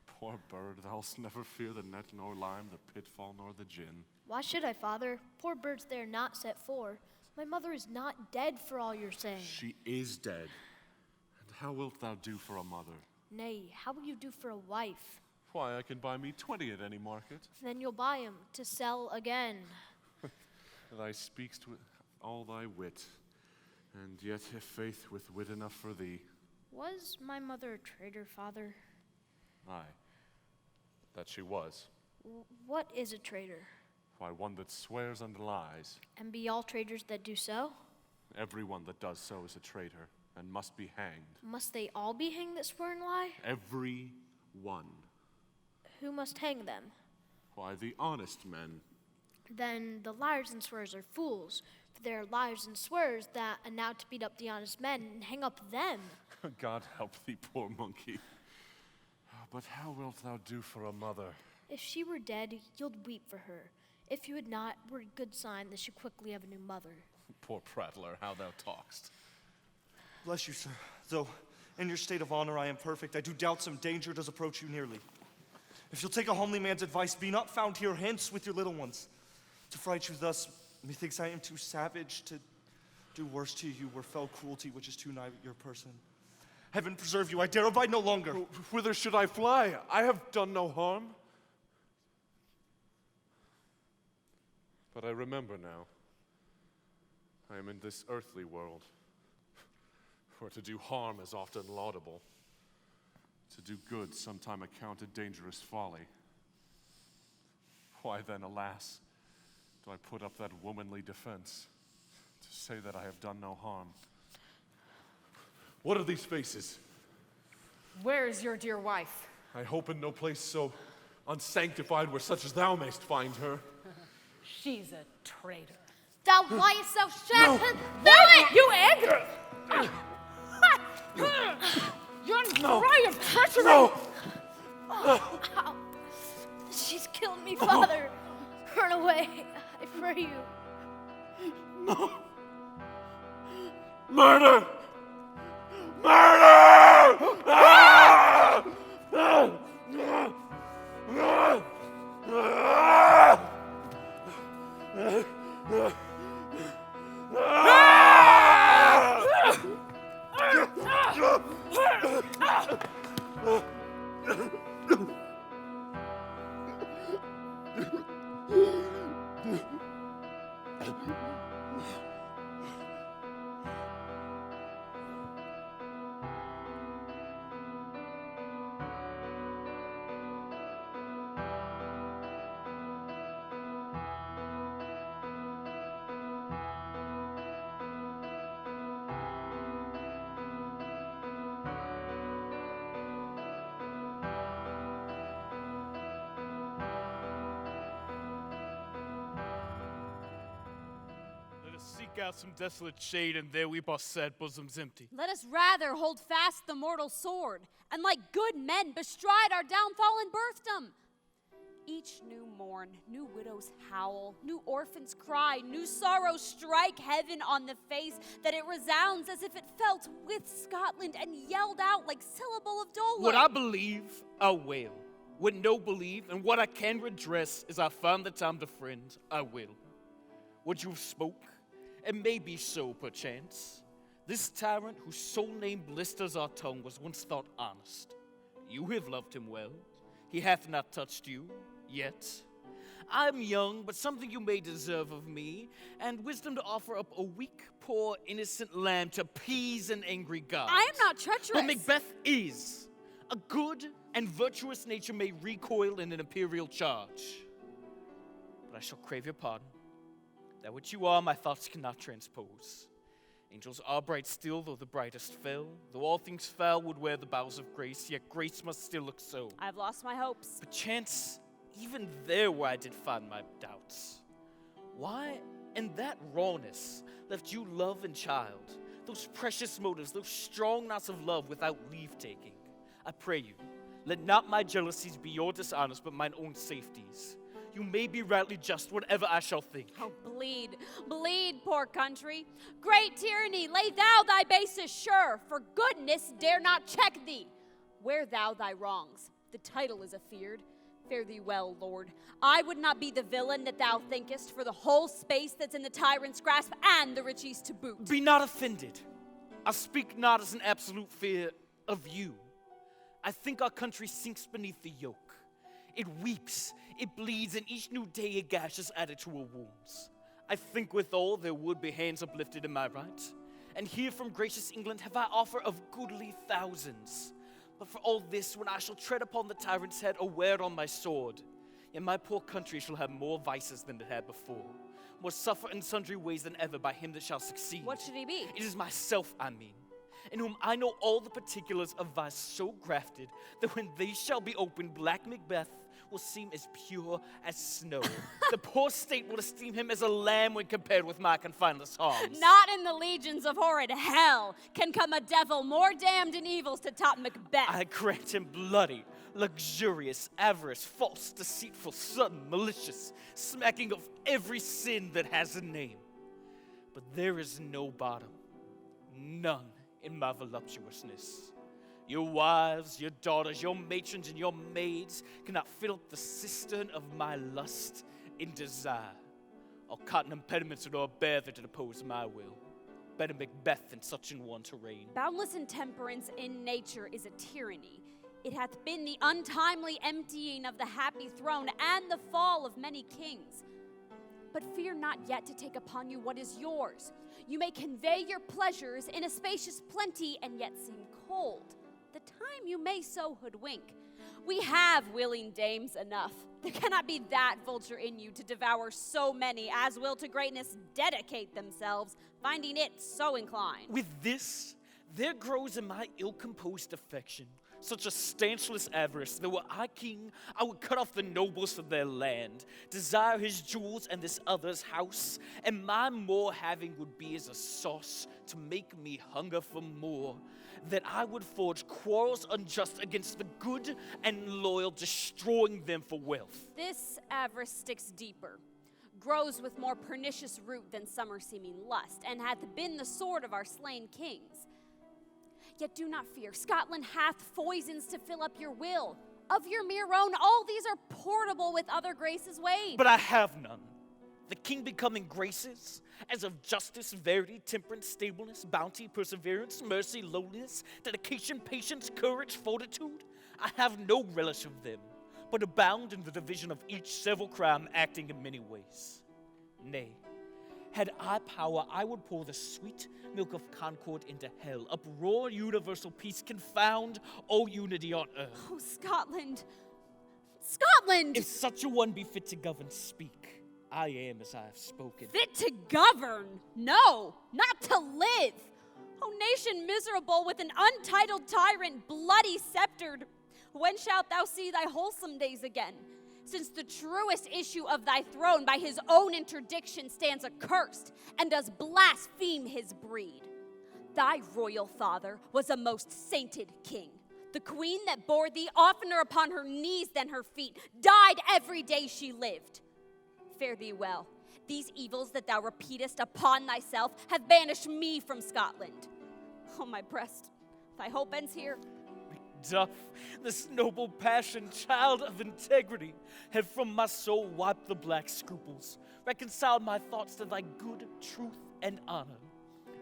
Poor bird, thou'lt never fear the net nor lime, the pitfall nor the gin. Why should I, Father? Poor birds they are not set for. My mother is not dead for all you're saying. She is dead. And how wilt thou do for a mother? Nay, how will you do for a wife? Why, I can buy me 20 at any market. Then you'll buy 'em to sell again. Thy speak'st with all thy wit, and yet if faith with wit enough for thee. Was my mother a traitor, Father? Aye, that she was. What is a traitor? Why, one that swears and lies. And be all traitors that do so? Everyone that does so is a traitor, and must be hanged. Must they all be hanged that swear and lie? Every one. Who must hang them? Why, the honest men. Then the liars and swears are fools, for they are liars and swears that are now to beat up the honest men and hang up them. God help thee, poor monkey. But how wilt thou do for a mother? If she were dead, you'd weep for her. If you would not, were a good sign that she quickly have a new mother. Poor prattler, how thou talkst. Bless you, sir. Though in your state of honor I am perfect, I do doubt some danger does approach you nearly. If you'll take a homely man's advice, be not found here hence with your little ones. To fright you thus, methinks I am too savage to do worse to you were fell cruelty which is too nigh your person. Heaven preserve you, I dare abide no longer. Whither should I fly? I have done no harm. But I remember now. I am in this earthly world, where to do harm is often laudable. To do good sometime accounted dangerous folly. Why then, alas, do I put up that womanly defense to say that I have done no harm? What are these faces? Where is your dear wife? I hope in no place so unsanctified where such as thou mayst find her. She's a traitor. Thou liest, thou shalt do What? it! You egg! You're cry of treachery! No! Oh, ow. She's killed me, Father. Run away, I pray you. No! Murder! Murder! Ah! Seek out some desolate shade, and there we both said, bosoms empty. Let us rather hold fast the mortal sword, and like good men bestride our downfall and birthdom. Each new morn, new widows howl, new orphans cry, new sorrows strike heaven on the face, that it resounds as if it felt with Scotland and yelled out like syllable of dole. What I believe, I will. What no believe, and what I can redress, is I find the time to friend, I will. What you've spoke, it may be so, perchance. This tyrant whose sole name blisters our tongue was once thought honest. You have loved him well. He hath not touched you, yet. I'm young, but something you may deserve of me, and wisdom to offer up a weak, poor, innocent lamb to appease an angry God. I am not treacherous. But Macbeth is. A good and virtuous nature may recoil in an imperial charge. But I shall crave your pardon. That which you are, my thoughts cannot transpose. Angels are bright still, though the brightest fell. Though all things fell would wear the boughs of grace, yet grace must still look so. I've lost my hopes. But chance, even there where I did find my doubts. Why, in that rawness, left you love and child, those precious motives, those strong knots of love without leave-taking? I pray you, let not my jealousies be your dishonors, but mine own safeties. You may be rightly just, whatever I shall think. Oh, bleed, bleed, poor country. Great tyranny, lay thou thy basis sure, for goodness dare not check thee. Wear thou thy wrongs, the title is afeard. Fare thee well, Lord. I would not be the villain that thou thinkest, for the whole space that's in the tyrant's grasp and the riches to boot. Be not offended. I speak not as an absolute fear of you. I think our country sinks beneath the yoke. It weeps, it bleeds, and each new day a gash is added to her wounds. I think withal there would be hands uplifted in my right, and here from gracious England have I offer of goodly thousands. But for all this, when I shall tread upon the tyrant's head or wear it on my sword, yet my poor country shall have more vices than it had before, more suffer in sundry ways than ever by him that shall succeed. What should he be? It is myself, I mean. in whom I know all the particulars of vice so grafted, that when they shall be opened, black Macbeth will seem as pure as snow. The poor state will esteem him as a lamb when compared with my confineless arms. Not in the legions of horrid hell can come a devil more damned in evils to top Macbeth. I grant him bloody, luxurious, avarice, false, deceitful, sudden, malicious, smacking of every sin that has a name. But there is no bottom, none in my voluptuousness. Your wives, your daughters, your matrons, and your maids cannot fill up the cistern of my lust in desire. All cotton impediments nor bear that to oppose my will. Better Macbeth than such an one to reign. Boundless intemperance in nature is a tyranny. It hath been the untimely emptying of the happy throne and the fall of many kings. But fear not yet to take upon you what is yours. You may convey your pleasures in a spacious plenty and yet seem cold. The time you may so hoodwink. We have willing dames enough. There cannot be that vulture in you to devour so many as will to greatness dedicate themselves, finding it so inclined. With this, there grows in my ill-composed affection such a stanchless avarice that were I king, I would cut off the nobles from their land, desire his jewels and this other's house, and my more having would be as a sauce to make me hunger for more, that I would forge quarrels unjust against the good and loyal, destroying them for wealth. This avarice sticks deeper, grows with more pernicious root than summer-seeming lust, and hath been the sword of our slain kings. Yet do not fear, Scotland hath foisons to fill up your will. Of your mere own, all these are portable with other graces weighed. But I have none. The king becoming graces, as of justice, verity, temperance, stableness, bounty, perseverance, mercy, lowliness, dedication, patience, courage, fortitude. I have no relish of them, but abound in the division of each several crime acting in many ways. Nay, had I power, I would pour the sweet milk of concord into hell, uproar universal peace, confound all unity on earth. Oh, Scotland! Scotland! If such a one be fit to govern, speak. I am as I have spoken. Fit to govern? No, not to live. O nation miserable with an untitled tyrant, bloody sceptered, when shalt thou see thy wholesome days again? Since the truest issue of thy throne by his own interdiction stands accursed and does blaspheme his breed. Thy royal father was a most sainted king. The queen that bore thee oftener upon her knees than her feet died every day she lived. Fare thee well. These evils that thou repeatest upon thyself have banished me from Scotland. Oh, my breast, thy hope ends here. Macduff, this noble passion, child of integrity, have from my soul wiped the black scruples, reconciled my thoughts to thy good, truth, and honor.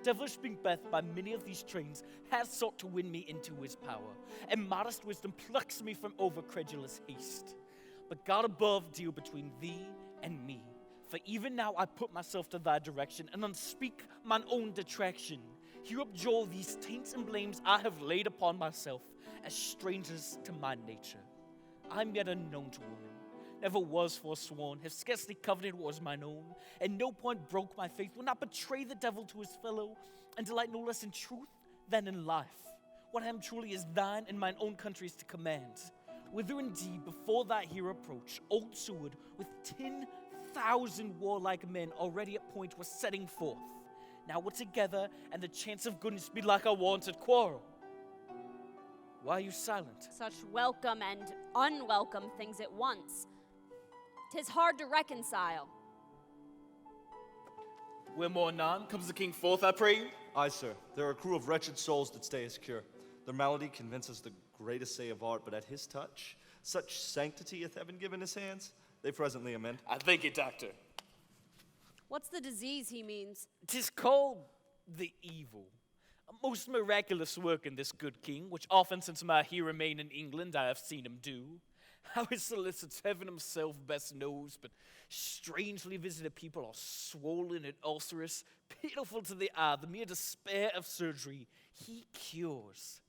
Devilish Macbeth by many of these trains has sought to win me into his power, and modest wisdom plucks me from over-credulous haste. But God above deal between thee and me, for even now I put myself to thy direction, and unspeak mine own detraction. Here abjure these taints and blames I have laid upon myself, as strangers to my nature. I'm yet unknown to woman, never was forsworn, have scarcely coveted what was mine own, and no point broke my faith, will not betray the devil to his fellow, and delight no less in truth than in life. What I am truly is thine and mine own country's to command. Whither indeed, before thy here approach, old Seward, with 10,000 warlike men already at point, was setting forth. Now we're together, and the chance of goodness be like a wonted quarrel. Why are you silent? Such welcome and unwelcome things at once. 'Tis hard to reconcile. Where more anon comes the king forth, I pray you? Aye, sir. There are a crew of wretched souls that stay as cure. Their malady convinces the great essay of art, but at his touch, such sanctity hath heaven given his hands, they presently amend. I thank you, doctor. What's the disease he means? 'Tis called the evil. A most miraculous work in this good king, which often since my here remain in England I have seen him do. How he solicits heaven himself best knows, but strangely visited people are swollen and ulcerous, pitiful to the eye, the mere despair of surgery, he cures.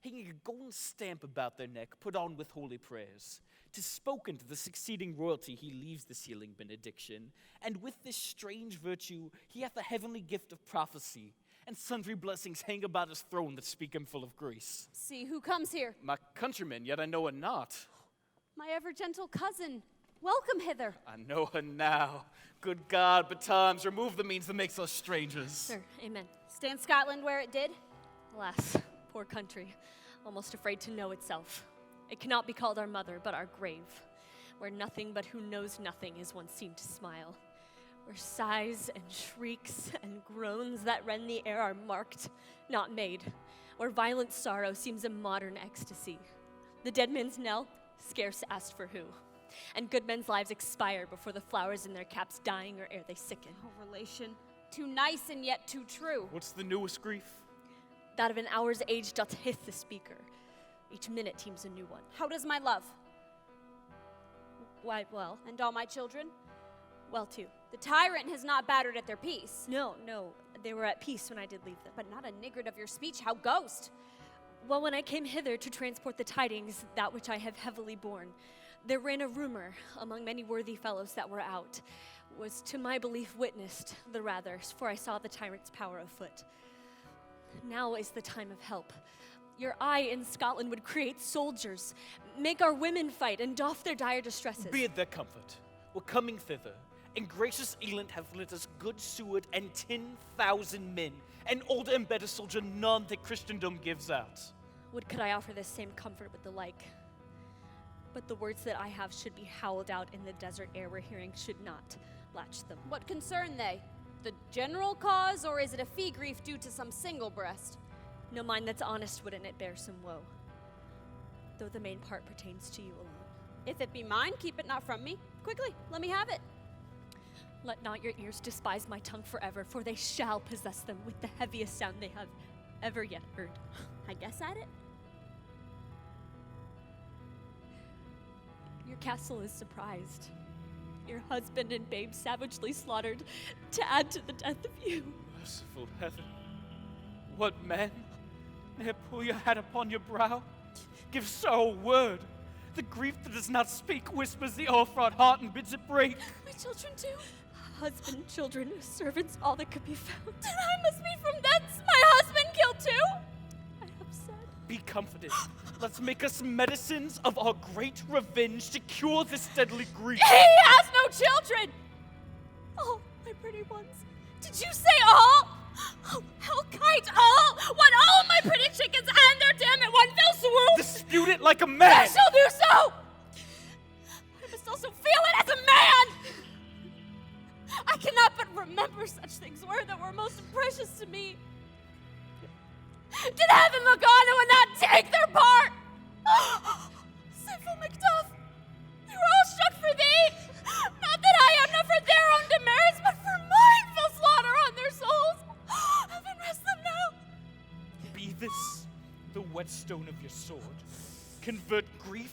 Hanging a golden stamp about their neck, put on with holy prayers. 'Tis spoken to the succeeding royalty he leaves this healing benediction, and with this strange virtue he hath the heavenly gift of prophecy, and sundry blessings hang about his throne that speak him full of grace. See who comes here. My countrymen, yet I know her not. My ever-gentle cousin. Welcome hither. I know her now. Good God, betimes, remove the means that makes us strangers. Sir, amen. Stand Scotland where it did? Alas, poor country, almost afraid to know itself. It cannot be called our mother, but our grave, where nothing but who knows nothing is once seen to smile, where sighs and shrieks and groans that rend the air are marked, not made, where violent sorrow seems a modern ecstasy. The dead man's knell, scarce asked for who, and good men's lives expire before the flowers in their caps dying or ere they sicken. Oh, relation, too nice and yet too true. What's the newest grief? That of an hour's age doth hith the speaker. Each minute teems a new one. How does my love? Why, well. And all my children? Well, too. The tyrant has not battered at their peace. No, they were at peace when I did leave them. But not a niggard of your speech, how ghost? Well, when I came hither to transport the tidings, that which I have heavily borne, there ran a rumor among many worthy fellows that were out, was to my belief witnessed, the rather, for I saw the tyrant's power afoot. Now is the time of help. Your eye in Scotland would create soldiers, make our women fight, and doff their dire distresses. Be it their comfort. We're coming thither, and gracious Elliott hath lent us good sword and 10,000 men, and older and better soldier none that Christendom gives out. Would could I offer this same comfort with the like? But the words that I have should be howled out in the desert air we're hearing should not latch them. What concern they? The general cause, or is it a fee grief due to some single breast? No mind that's honest wouldn't it bear some woe, though the main part pertains to you alone. If it be mine, keep it not from me. Quickly, let me have it. Let not your ears despise my tongue forever, for they shall possess them with the heaviest sound they have ever yet heard. I guess at it. Your castle is surprised. Your husband and babe savagely slaughtered to add to the death of you. Merciful heaven, what man may pull your hat upon your brow? Give sorrow word. The grief that does not speak whispers the all-fraught heart and bids it break. My children too? Husband, children, servants, all that could be found. And I must be from thence, my husband killed too? I have said. Be comforted. Let's make us medicines of our great revenge to cure this deadly grief. He has no children! Oh, my pretty ones. Did you say all? Oh, hell kite, all? What, all my pretty chickens and their dam at one fell swoop? Dispute it like a man! I shall do so! I must also feel it as a man! I cannot but remember such things that were most precious to me. Did heaven look on and would not take their part? Sinful Macduff, they were all struck for thee. Not that I am not for their own demerits, but for mine fell slaughter on their souls. Heaven rest them now. Be this the whetstone of your sword. Convert grief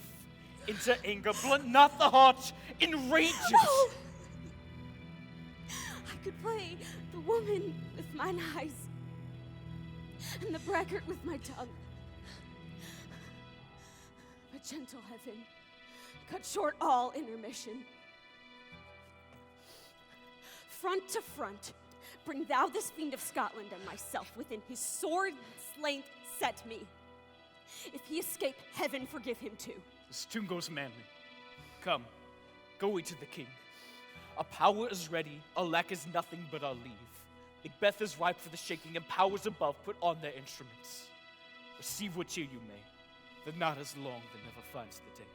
into anger. Blunt not the heart, enrage it. Oh. I could play the woman with mine eyes, and the braggart with my tongue. But gentle heaven, cut short all intermission. Front to front, bring thou this fiend of Scotland and myself within his sword's length set me. If he escape, heaven forgive him too. This tune goes manly. Come, go we to the king. Our power is ready, our lack is nothing but our leave. Macbeth is ripe for the shaking, and powers above put on their instruments. Receive what cheer you may. The night is long that never finds the day.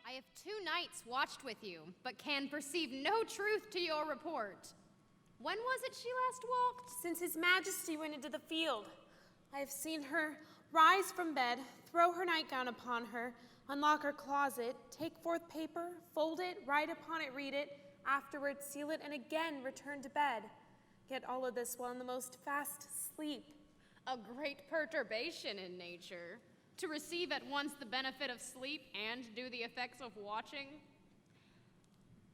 I have 2 nights watched with you, but can perceive no truth to your report. When was it she last walked? Since His Majesty went into the field. I have seen her rise from bed, throw her nightgown upon her, Unlock her closet, take forth paper, fold it, write upon it, read it, afterwards seal it, and again return to bed. Yet all of this while in the most fast sleep. A great perturbation in nature, to receive at once the benefit of sleep and do the effects of watching.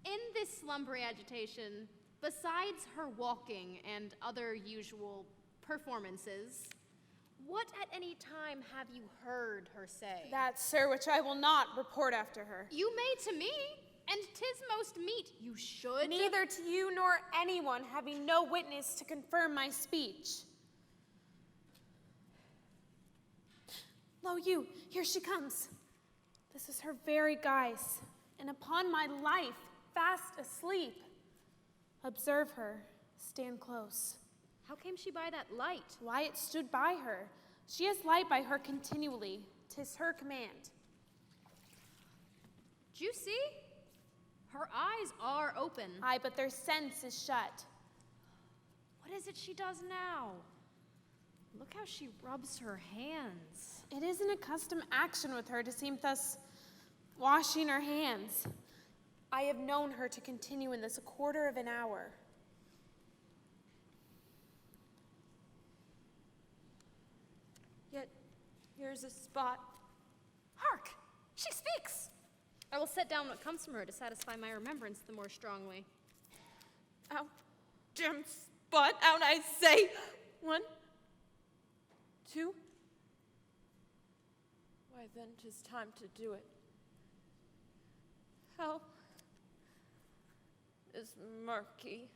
In this slumbery agitation, besides her walking and other usual performances, what at any time have you heard her say? That, sir, which I will not report after her. You may to me, and 'tis most meet you should. Neither to you nor anyone, having no witness to confirm my speech. Lo, you, here she comes. This is her very guise, and upon my life, fast asleep. Observe her, stand close. How came she by that light? Wyatt stood by her. She has light by her continually. 'Tis her command. Do you see? Her eyes are open. Aye, but their sense is shut. What is it she does now? Look how she rubs her hands. It is an accustomed action with her to seem thus washing her hands. I have known her to continue in this a quarter of an hour. Yet here's a spot. Hark! She speaks! I will set down what comes from her to satisfy my remembrance the more strongly. Out, dim spot, out I say. 1, 2. Why then 'tis time to do it. Hell is murky.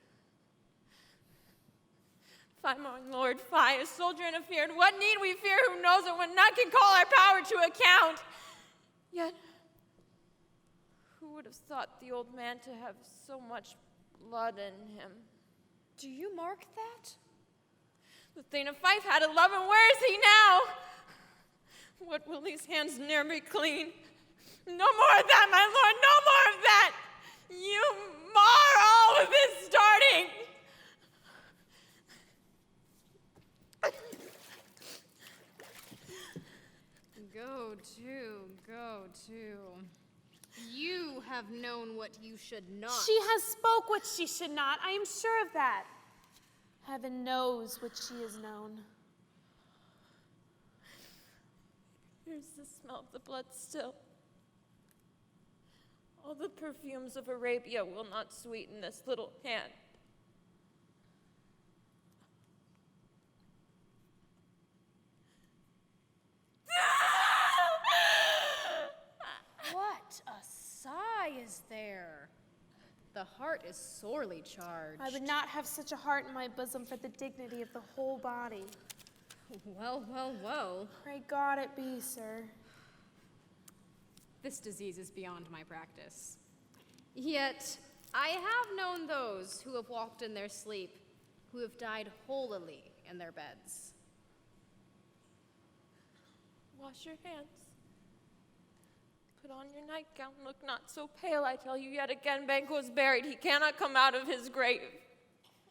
Fie, my lord, fie, a soldier and a feared. What need we fear who knows it when none can call our power to account? Yet, who would have thought the old man to have so much blood in him? Do you mark that? The Thane of Fife had a love, and where is he now? What will these hands ne'er be clean? No more of that, my lord, no more of that! You mar all with this starting! Go to. You have known what you should not. She has spoke what she should not. I am sure of that. Heaven knows what she has known. Here's the smell of the blood still. All the perfumes of Arabia will not sweeten this little hand. What a sigh is there? The heart is sorely charged. I would not have such a heart in my bosom for the dignity of the whole body. Well. Pray God it be, sir. This disease is beyond my practice. Yet, I have known those who have walked in their sleep, who have died holily in their beds. Wash your hands. Put on your nightgown. Look not so pale, I tell you yet again. Banquo is buried. He cannot come out of his grave.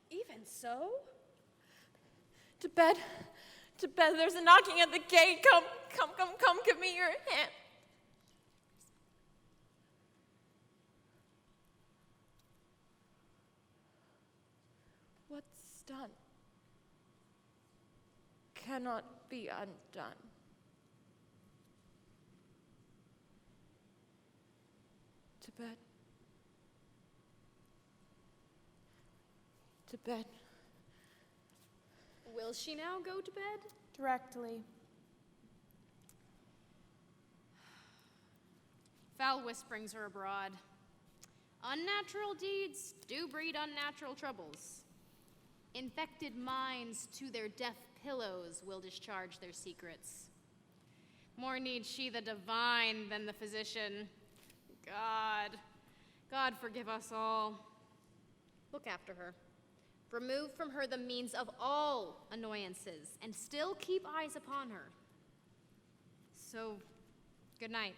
Even so? To bed. To bed. There's a knocking at the gate. Come. Give me your hand. What's done cannot be undone. To bed. To bed. Will she now go to bed? Directly. Foul whisperings are abroad. Unnatural deeds do breed unnatural troubles. Infected minds to their deaf pillows will discharge their secrets. More needs she the divine than the physician. God forgive us all. Look after her. Remove from her the means of all annoyances, and still keep eyes upon her. So, good night.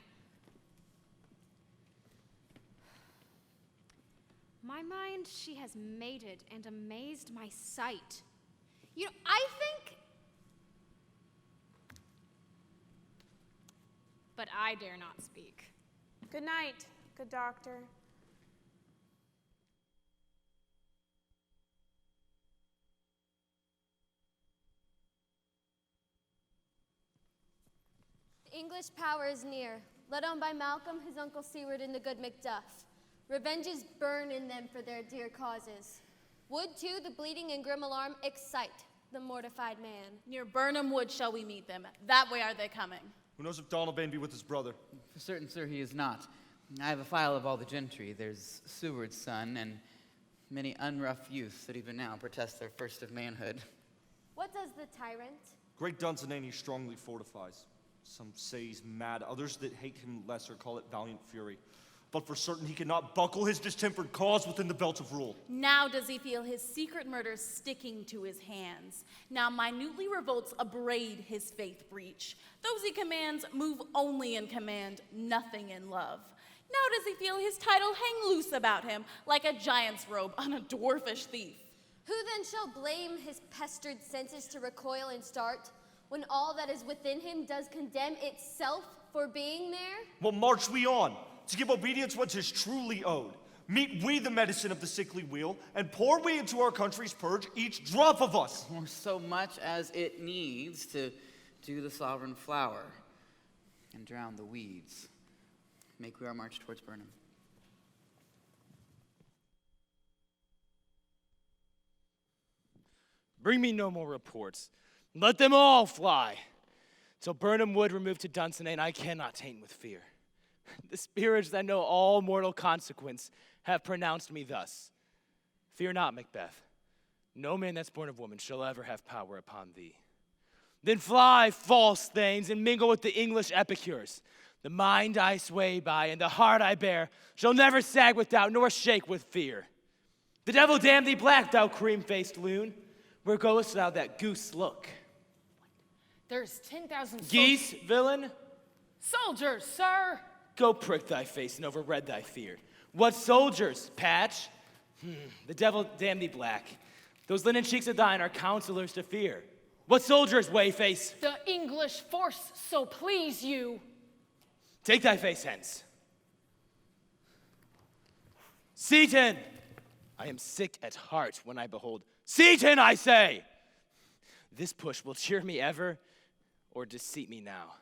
My mind she has mated and amazed my sight. You know, I think but I dare not speak. Good night, good doctor. The English power is near, led on by Malcolm, his uncle Seward, and the good Macduff. Revenges burn in them for their dear causes. Would, too, the bleeding and grim alarm excite the mortified man. Near Burnham Wood shall we meet them. That way are they coming. Who knows if Donalbain be with his brother? For certain, sir, he is not. I have a file of all the gentry. There's Seward's son, and many unrough youths that even now protest their first of manhood. What does the tyrant? Great Duncan he strongly fortifies. Some say he's mad, others that hate him lesser call it valiant fury. But for certain he cannot buckle his distempered cause within the belt of rule. Now does he feel his secret murders sticking to his hands. Now minutely revolts abrade his faith breach. Those he commands move only in command, nothing in love. Now does he feel his title hang loose about him, like a giant's robe on a dwarfish thief. Who then shall blame his pestered senses to recoil and start, when all that is within him does condemn itself for being there? Well, march we on, to give obedience what is truly owed. Meet we the medicine of the sickly wheel, and pour we into our country's purge each drop of us. Or so much as it needs to do the sovereign flower and drown the weeds. Make we our march towards Burnham. Bring me no more reports. Let them all fly. Till Burnham Wood remove to Dunsinane, I cannot taint with fear. The spirits that know all mortal consequence have pronounced me thus. Fear not, Macbeth. No man that's born of woman shall ever have power upon thee. Then fly, false thanes, and mingle with the English epicures. The mind I sway by and the heart I bear shall never sag with doubt nor shake with fear. The devil damn thee black, thou cream-faced loon. Where goest thou that goose look? There's 10,000 Geese, villain? Soldiers, sir! Go prick thy face and overread thy fear. What soldiers, Patch? The devil damn thee black. Those linen cheeks of thine are counselors to fear. What soldiers, Wayface? The English force, so please you. Take thy face hence. Seaton! I am sick at heart when I behold Seaton, I say! This push will cheer me ever, or deceit me now.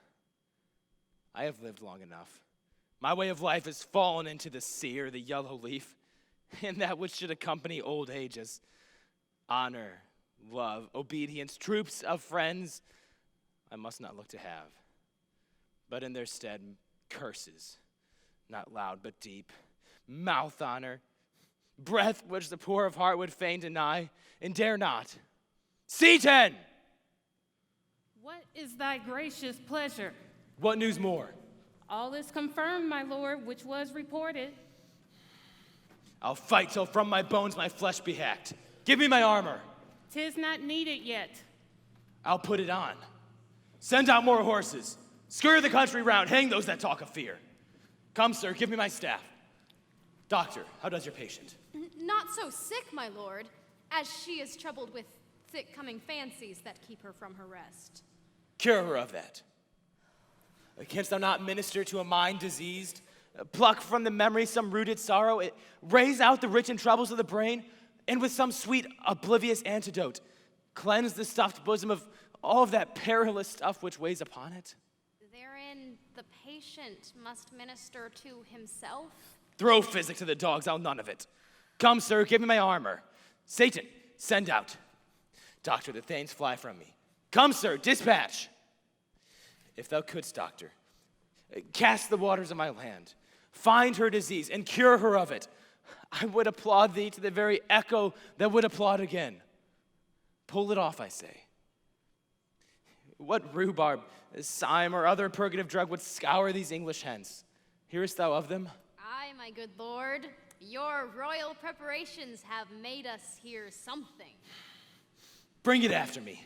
I have lived long enough. My way of life has fallen into the sear, the yellow leaf, and that which should accompany old age as honor, love, obedience, troops of friends, I must not look to have. But in their stead, curses, not loud but deep, mouth honor, breath which the poor of heart would fain deny and dare not. Seaton! What is thy gracious pleasure? What news more? All is confirmed, my lord, which was reported. I'll fight till from my bones my flesh be hacked. Give me my armor. 'Tis not needed yet. I'll put it on. Send out more horses. Scurry the country round, hang those that talk of fear. Come, sir, give me my staff. Doctor, how does your patient? Not so sick, my lord, as she is troubled with thick-coming fancies that keep her from her rest. Cure her of that. Canst thou not minister to a mind diseased? Pluck from the memory some rooted sorrow, raise out the rich and troubles of the brain, and with some sweet oblivious antidote, cleanse the stuffed bosom of all of that perilous stuff which weighs upon it? Therein the patient must minister to himself. Throw physic to the dogs, I'll none of it. Come, sir, give me my armor. Satan, send out. Doctor, the thanes fly from me. Come, sir, dispatch. If thou couldst, doctor, cast the waters of my land, find her disease, and cure her of it, I would applaud thee to the very echo that would applaud again. Pull it off, I say. What rhubarb, cyme, or other purgative drug would scour these English hence? Hearest thou of them? Aye, my good lord, your royal preparations have made us hear something. Bring it after me.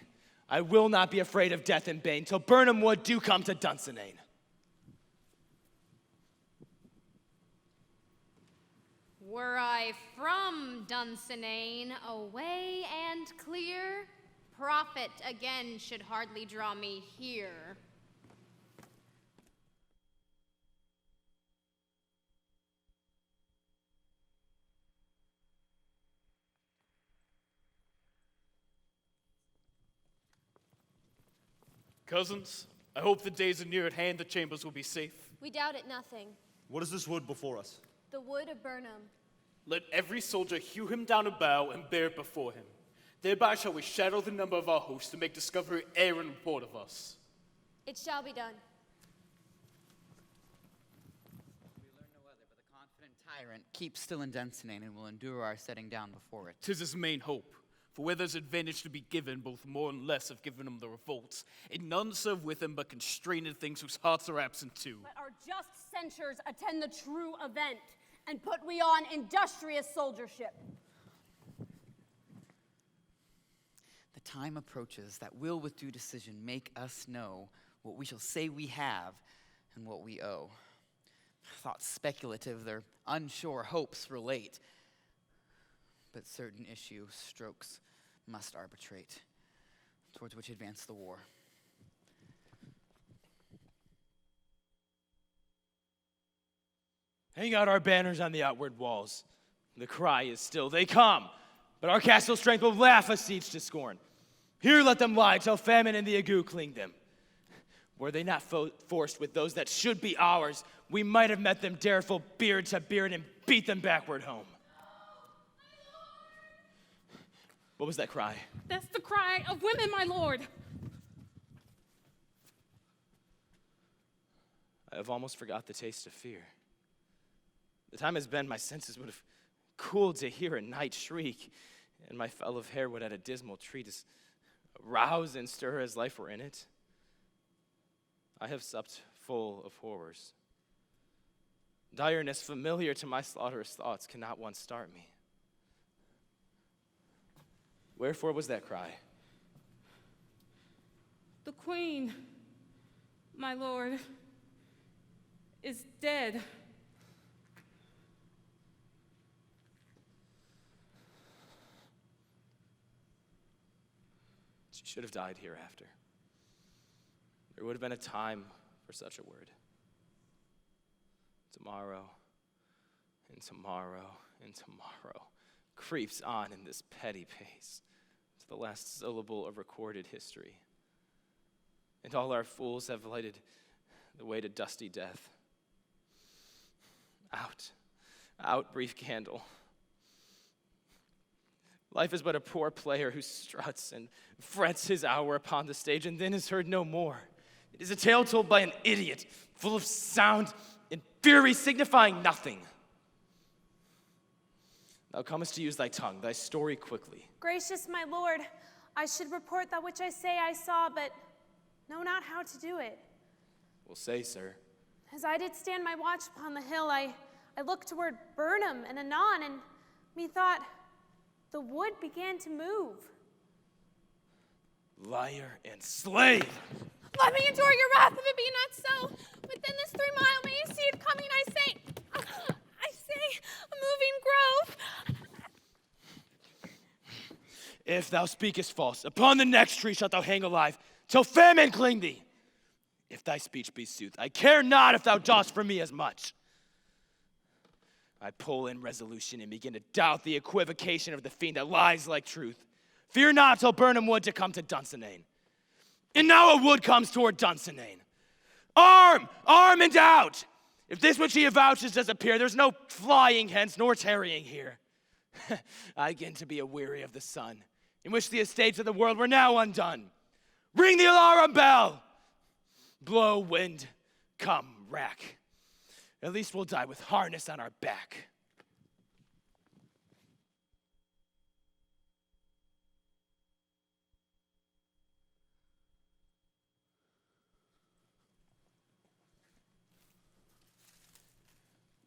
I will not be afraid of death and bane till Burnham Wood do come to Dunsinane. Were I from Dunsinane, away and clear, profit again should hardly draw me here. Cousins, I hope the days are near at hand the chambers will be safe. We doubt it nothing. What is this wood before us? The wood of Burnham. Let every soldier hew him down a bough and bear it before him. Thereby shall we shadow the number of our host to make discovery ere and report of us. It shall be done. We learn no other, but the confident tyrant keeps still in Dunsinane and will endure our setting down before it. 'Tis his main hope. For where there's advantage to be given, both more and less have given him the revolts, and none serve with him but constrained things whose hearts are absent too. Let our just censures attend the true event, and put we on industrious soldiership. The time approaches that will with due decision make us know what we shall say we have and what we owe. Thoughts speculative, their unsure hopes relate. But certain issue strokes must arbitrate, towards which advance the war. Hang out our banners on the outward walls. The cry is still, they come, but our castle strength will laugh a siege to scorn. Here let them lie till famine and the ague cling them. Were they not forced with those that should be ours, we might have met them dareful beard to beard and beat them backward home. What was that cry? That's the cry of women, my lord. I have almost forgot the taste of fear. The time has been my senses would have cooled to hear a night shriek, and my fell of hair would at a dismal treatise rouse and stir as life were in it. I have supped full of horrors. Direness familiar to my slaughterous thoughts cannot once start me. Wherefore was that cry? The queen, my lord, is dead. She should have died hereafter. There would have been a time for such a word. Tomorrow, and tomorrow, and tomorrow creeps on in this petty pace to the last syllable of recorded history. And all our fools have lighted the way to dusty death. Out, brief candle. Life is but a poor player who struts and frets his hour upon the stage and then is heard no more. It is a tale told by an idiot, full of sound and fury, signifying nothing. Thou comest to use thy tongue, thy story quickly. Gracious my lord, I should report that which I say I saw, but know not how to do it. Will say, sir. As I did stand my watch upon the hill, I looked toward Burnham and anon, and methought the wood began to move. Liar and slave! Let me endure your wrath if it be not so. Within this 3 mile may you see it coming, I say, a moving grove. If thou speakest false, upon the next tree shalt thou hang alive, till famine cling thee. If thy speech be sooth, I care not if thou dost for me as much. I pull in resolution and begin to doubt the equivocation of the fiend that lies like truth. Fear not till Burnham wood to come to Dunsinane. And now a wood comes toward Dunsinane. Arm and out! If this which he avouches does appear, there's no flying hence nor tarrying here. I begin to be aweary of the sun, in which the estates of the world were now undone. Ring the alarm bell! Blow wind, come rack. At least we'll die with harness on our back.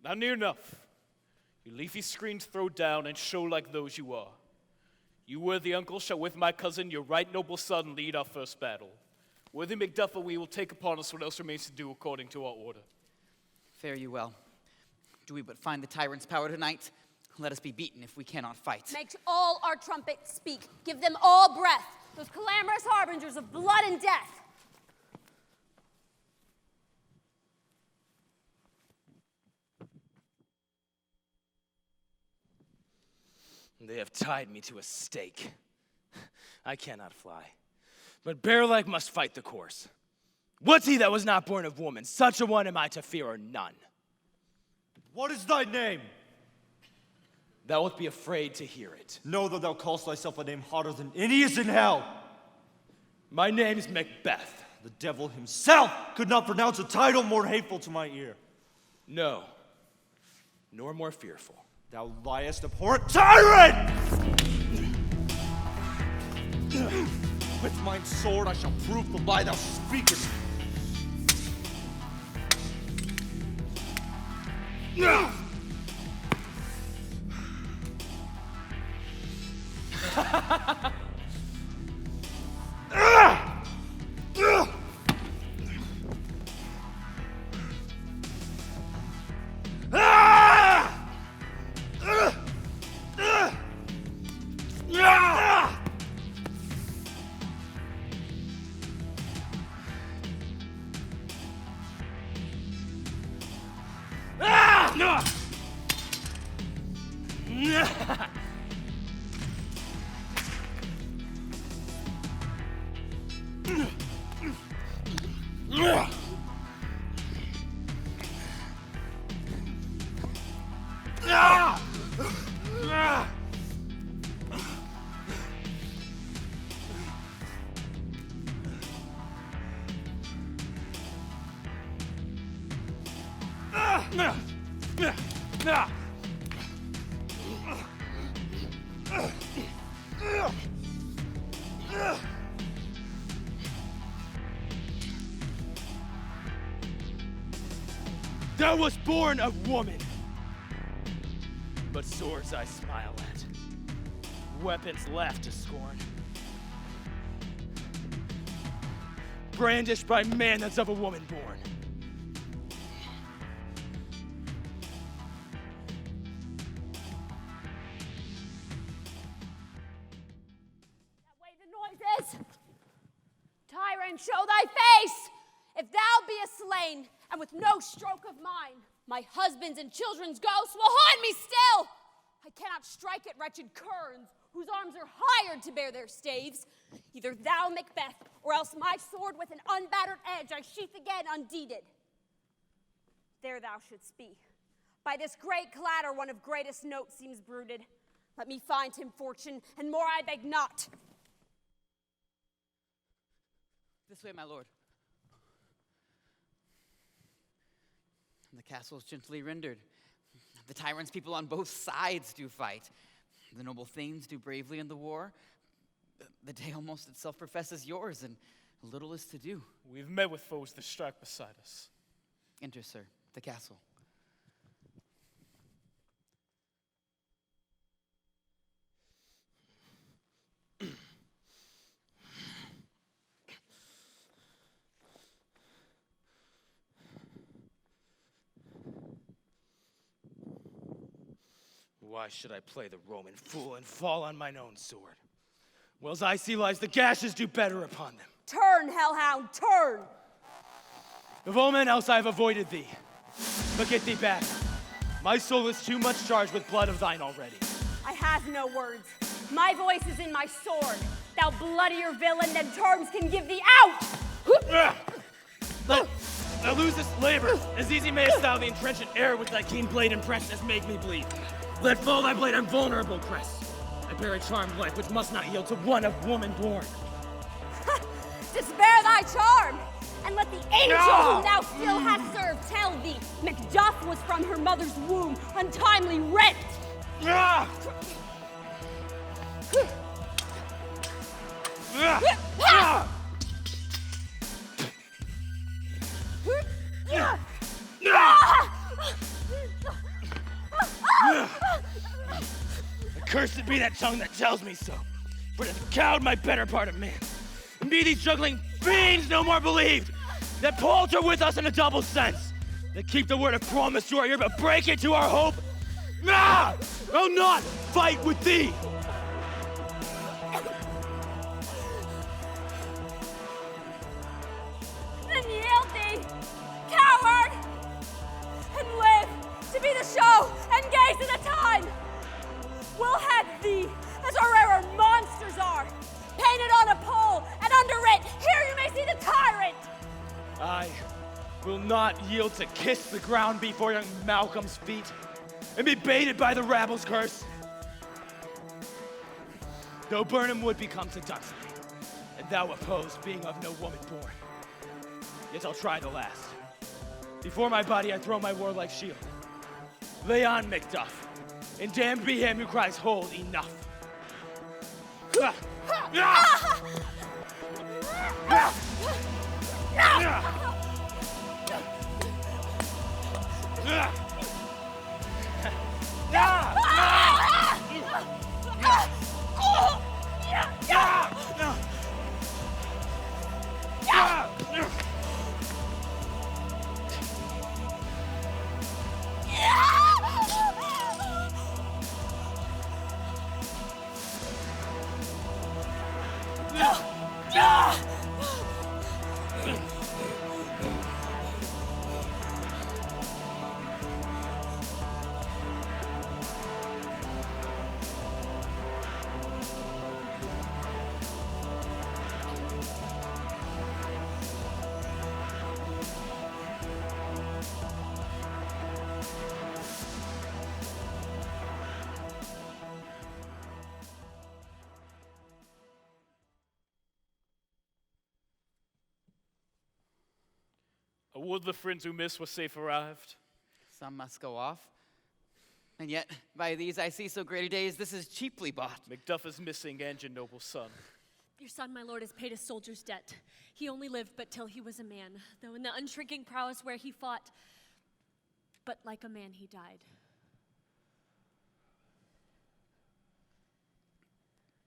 Now near enough. Your leafy screens throw down and show like those you are. You, worthy uncle, shall with my cousin, your right noble son, lead our first battle. Worthy Macduff, we will take upon us what else remains to do according to our order. Fare you well. Do we but find the tyrant's power tonight? Let us be beaten if we cannot fight. Make all our trumpets speak. Give them all breath, those clamorous harbingers of blood and death. They have tied me to a stake. I cannot fly. But bear-like must fight the course. What's he that was not born of woman? Such a one am I to fear or none. What is thy name? Thou wilt be afraid to hear it. Know that thou callest thyself a name hotter than any is in hell. My name's Macbeth. The devil himself could not pronounce a title more hateful to my ear. No, nor more fearful. Thou liest, abhorrent tyrant! With mine sword I shall prove the lie thou speakest. Thou was born of woman, but swords I smile at, weapons laugh to scorn, brandished by man that's of a woman born. That way the noise is. Tyrant, show thy face! If thou be slain, and with no stroke of mine, my husband's and children's ghosts will haunt me still. I cannot strike at wretched kerns, whose arms are hired to bear their staves. Either thou, Macbeth, or else my sword with an unbattered edge I sheath again undeeded. There thou shouldst be. By this great clatter one of greatest note seems brooded. Let me find him fortune, and more I beg not. This way, my lord. The castle is gently rendered. The tyrant's people on both sides do fight. The noble thanes do bravely in the war. The day almost itself professes yours, and little is to do. We've met with foes that strike beside us. Enter, sir, the castle. Why should I play the Roman fool and fall on mine own sword? Whiles I see lies, the gashes do better upon them. Turn, hellhound, turn! Of all men else I have avoided thee. But get thee back. My soul is too much charged with blood of thine already. I have no words. My voice is in my sword. Thou bloodier villain than terms can give thee out! Thou losest labor, as easy mayest thou the entrenchant air with thy keen blade impressed as make me bleed. Let fall thy blade on vulnerable crest. I bear a charmed life which must not yield to one of woman born. Despair thy charm, and let the angel whom thou still hast served tell thee Macduff was from her mother's womb untimely rent. Accursed be that tongue that tells me so, for it hath cowed my better part of man. And be these juggling fiends no more believed, that palter with us in a double sense, that keep the word of promise to our ear, but break it to our hope. I'll not fight with thee. Then yield thee, coward, and live to be the show and gaze of the time. We'll have thee as our rarer monsters are, painted on a pole and under it will not yield to kiss the ground before young Malcolm's feet and be baited by the rabble's curse. Though Burnham would become seductive, and thou opposed being of no woman born, yet I'll try the last. Before my body I throw my warlike shield. Lay on, Macduff, and damned be him who cries, hold, enough. Would the friends who missed were safe arrived? Some must go off. And yet, by these I see so great a day as this is cheaply bought. Macduff is missing, and your noble son. Your son, my lord, has paid his soldier's debt. He only lived but till he was a man, though in the unshrinking prowess where he fought, but like a man he died.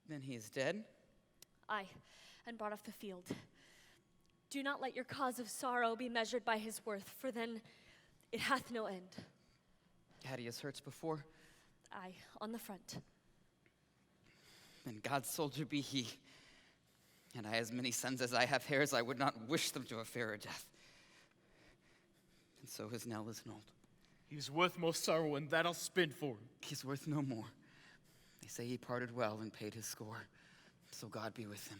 Then he is dead? Aye, and brought off the field. Do not let your cause of sorrow be measured by his worth, for then it hath no end. Had he his hurts before? Aye, on the front. Then God's soldier be he. And I, as many sons as I have hairs, I would not wish them to a fairer death. And so his knell is annulled. He's worth more sorrow, and that I'll spend for him. He's worth no more. They say he parted well and paid his score. So God be with him.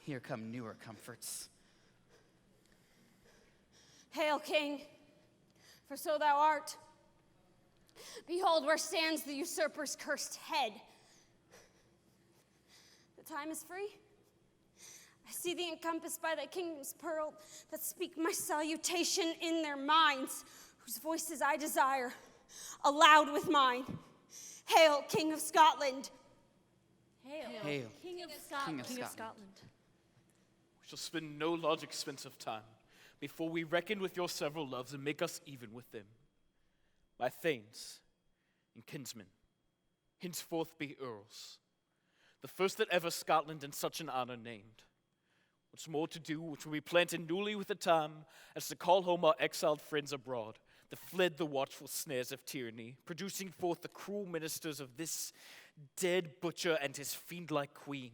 Here come newer comforts. Hail, King, for so thou art. Behold, where stands the usurper's cursed head. The time is free. I see thee encompassed by thy kingdom's pearl, that speak my salutation in their minds, whose voices I desire, aloud with mine. Hail, King of Scotland. Hail, Hail. King of Scotland. King of Scotland. We shall spend no large expense of time before we reckon with your several loves and make us even with them. My thanes and kinsmen, henceforth be earls, the first that ever Scotland in such an honor named. What's more to do, which will be planted newly with the time, as to call home our exiled friends abroad, that fled the watchful snares of tyranny, producing forth the cruel ministers of this dead butcher and his fiend-like queen,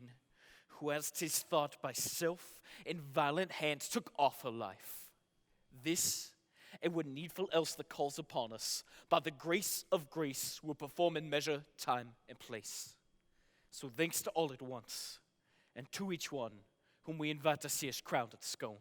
who as 'tis thought by self and violent hands took off her life. This, and what needful else that calls upon us, by the grace of grace will perform in measure, time, and place. So thanks to all at once, and to each one whom we invite to see us crowned at Scone.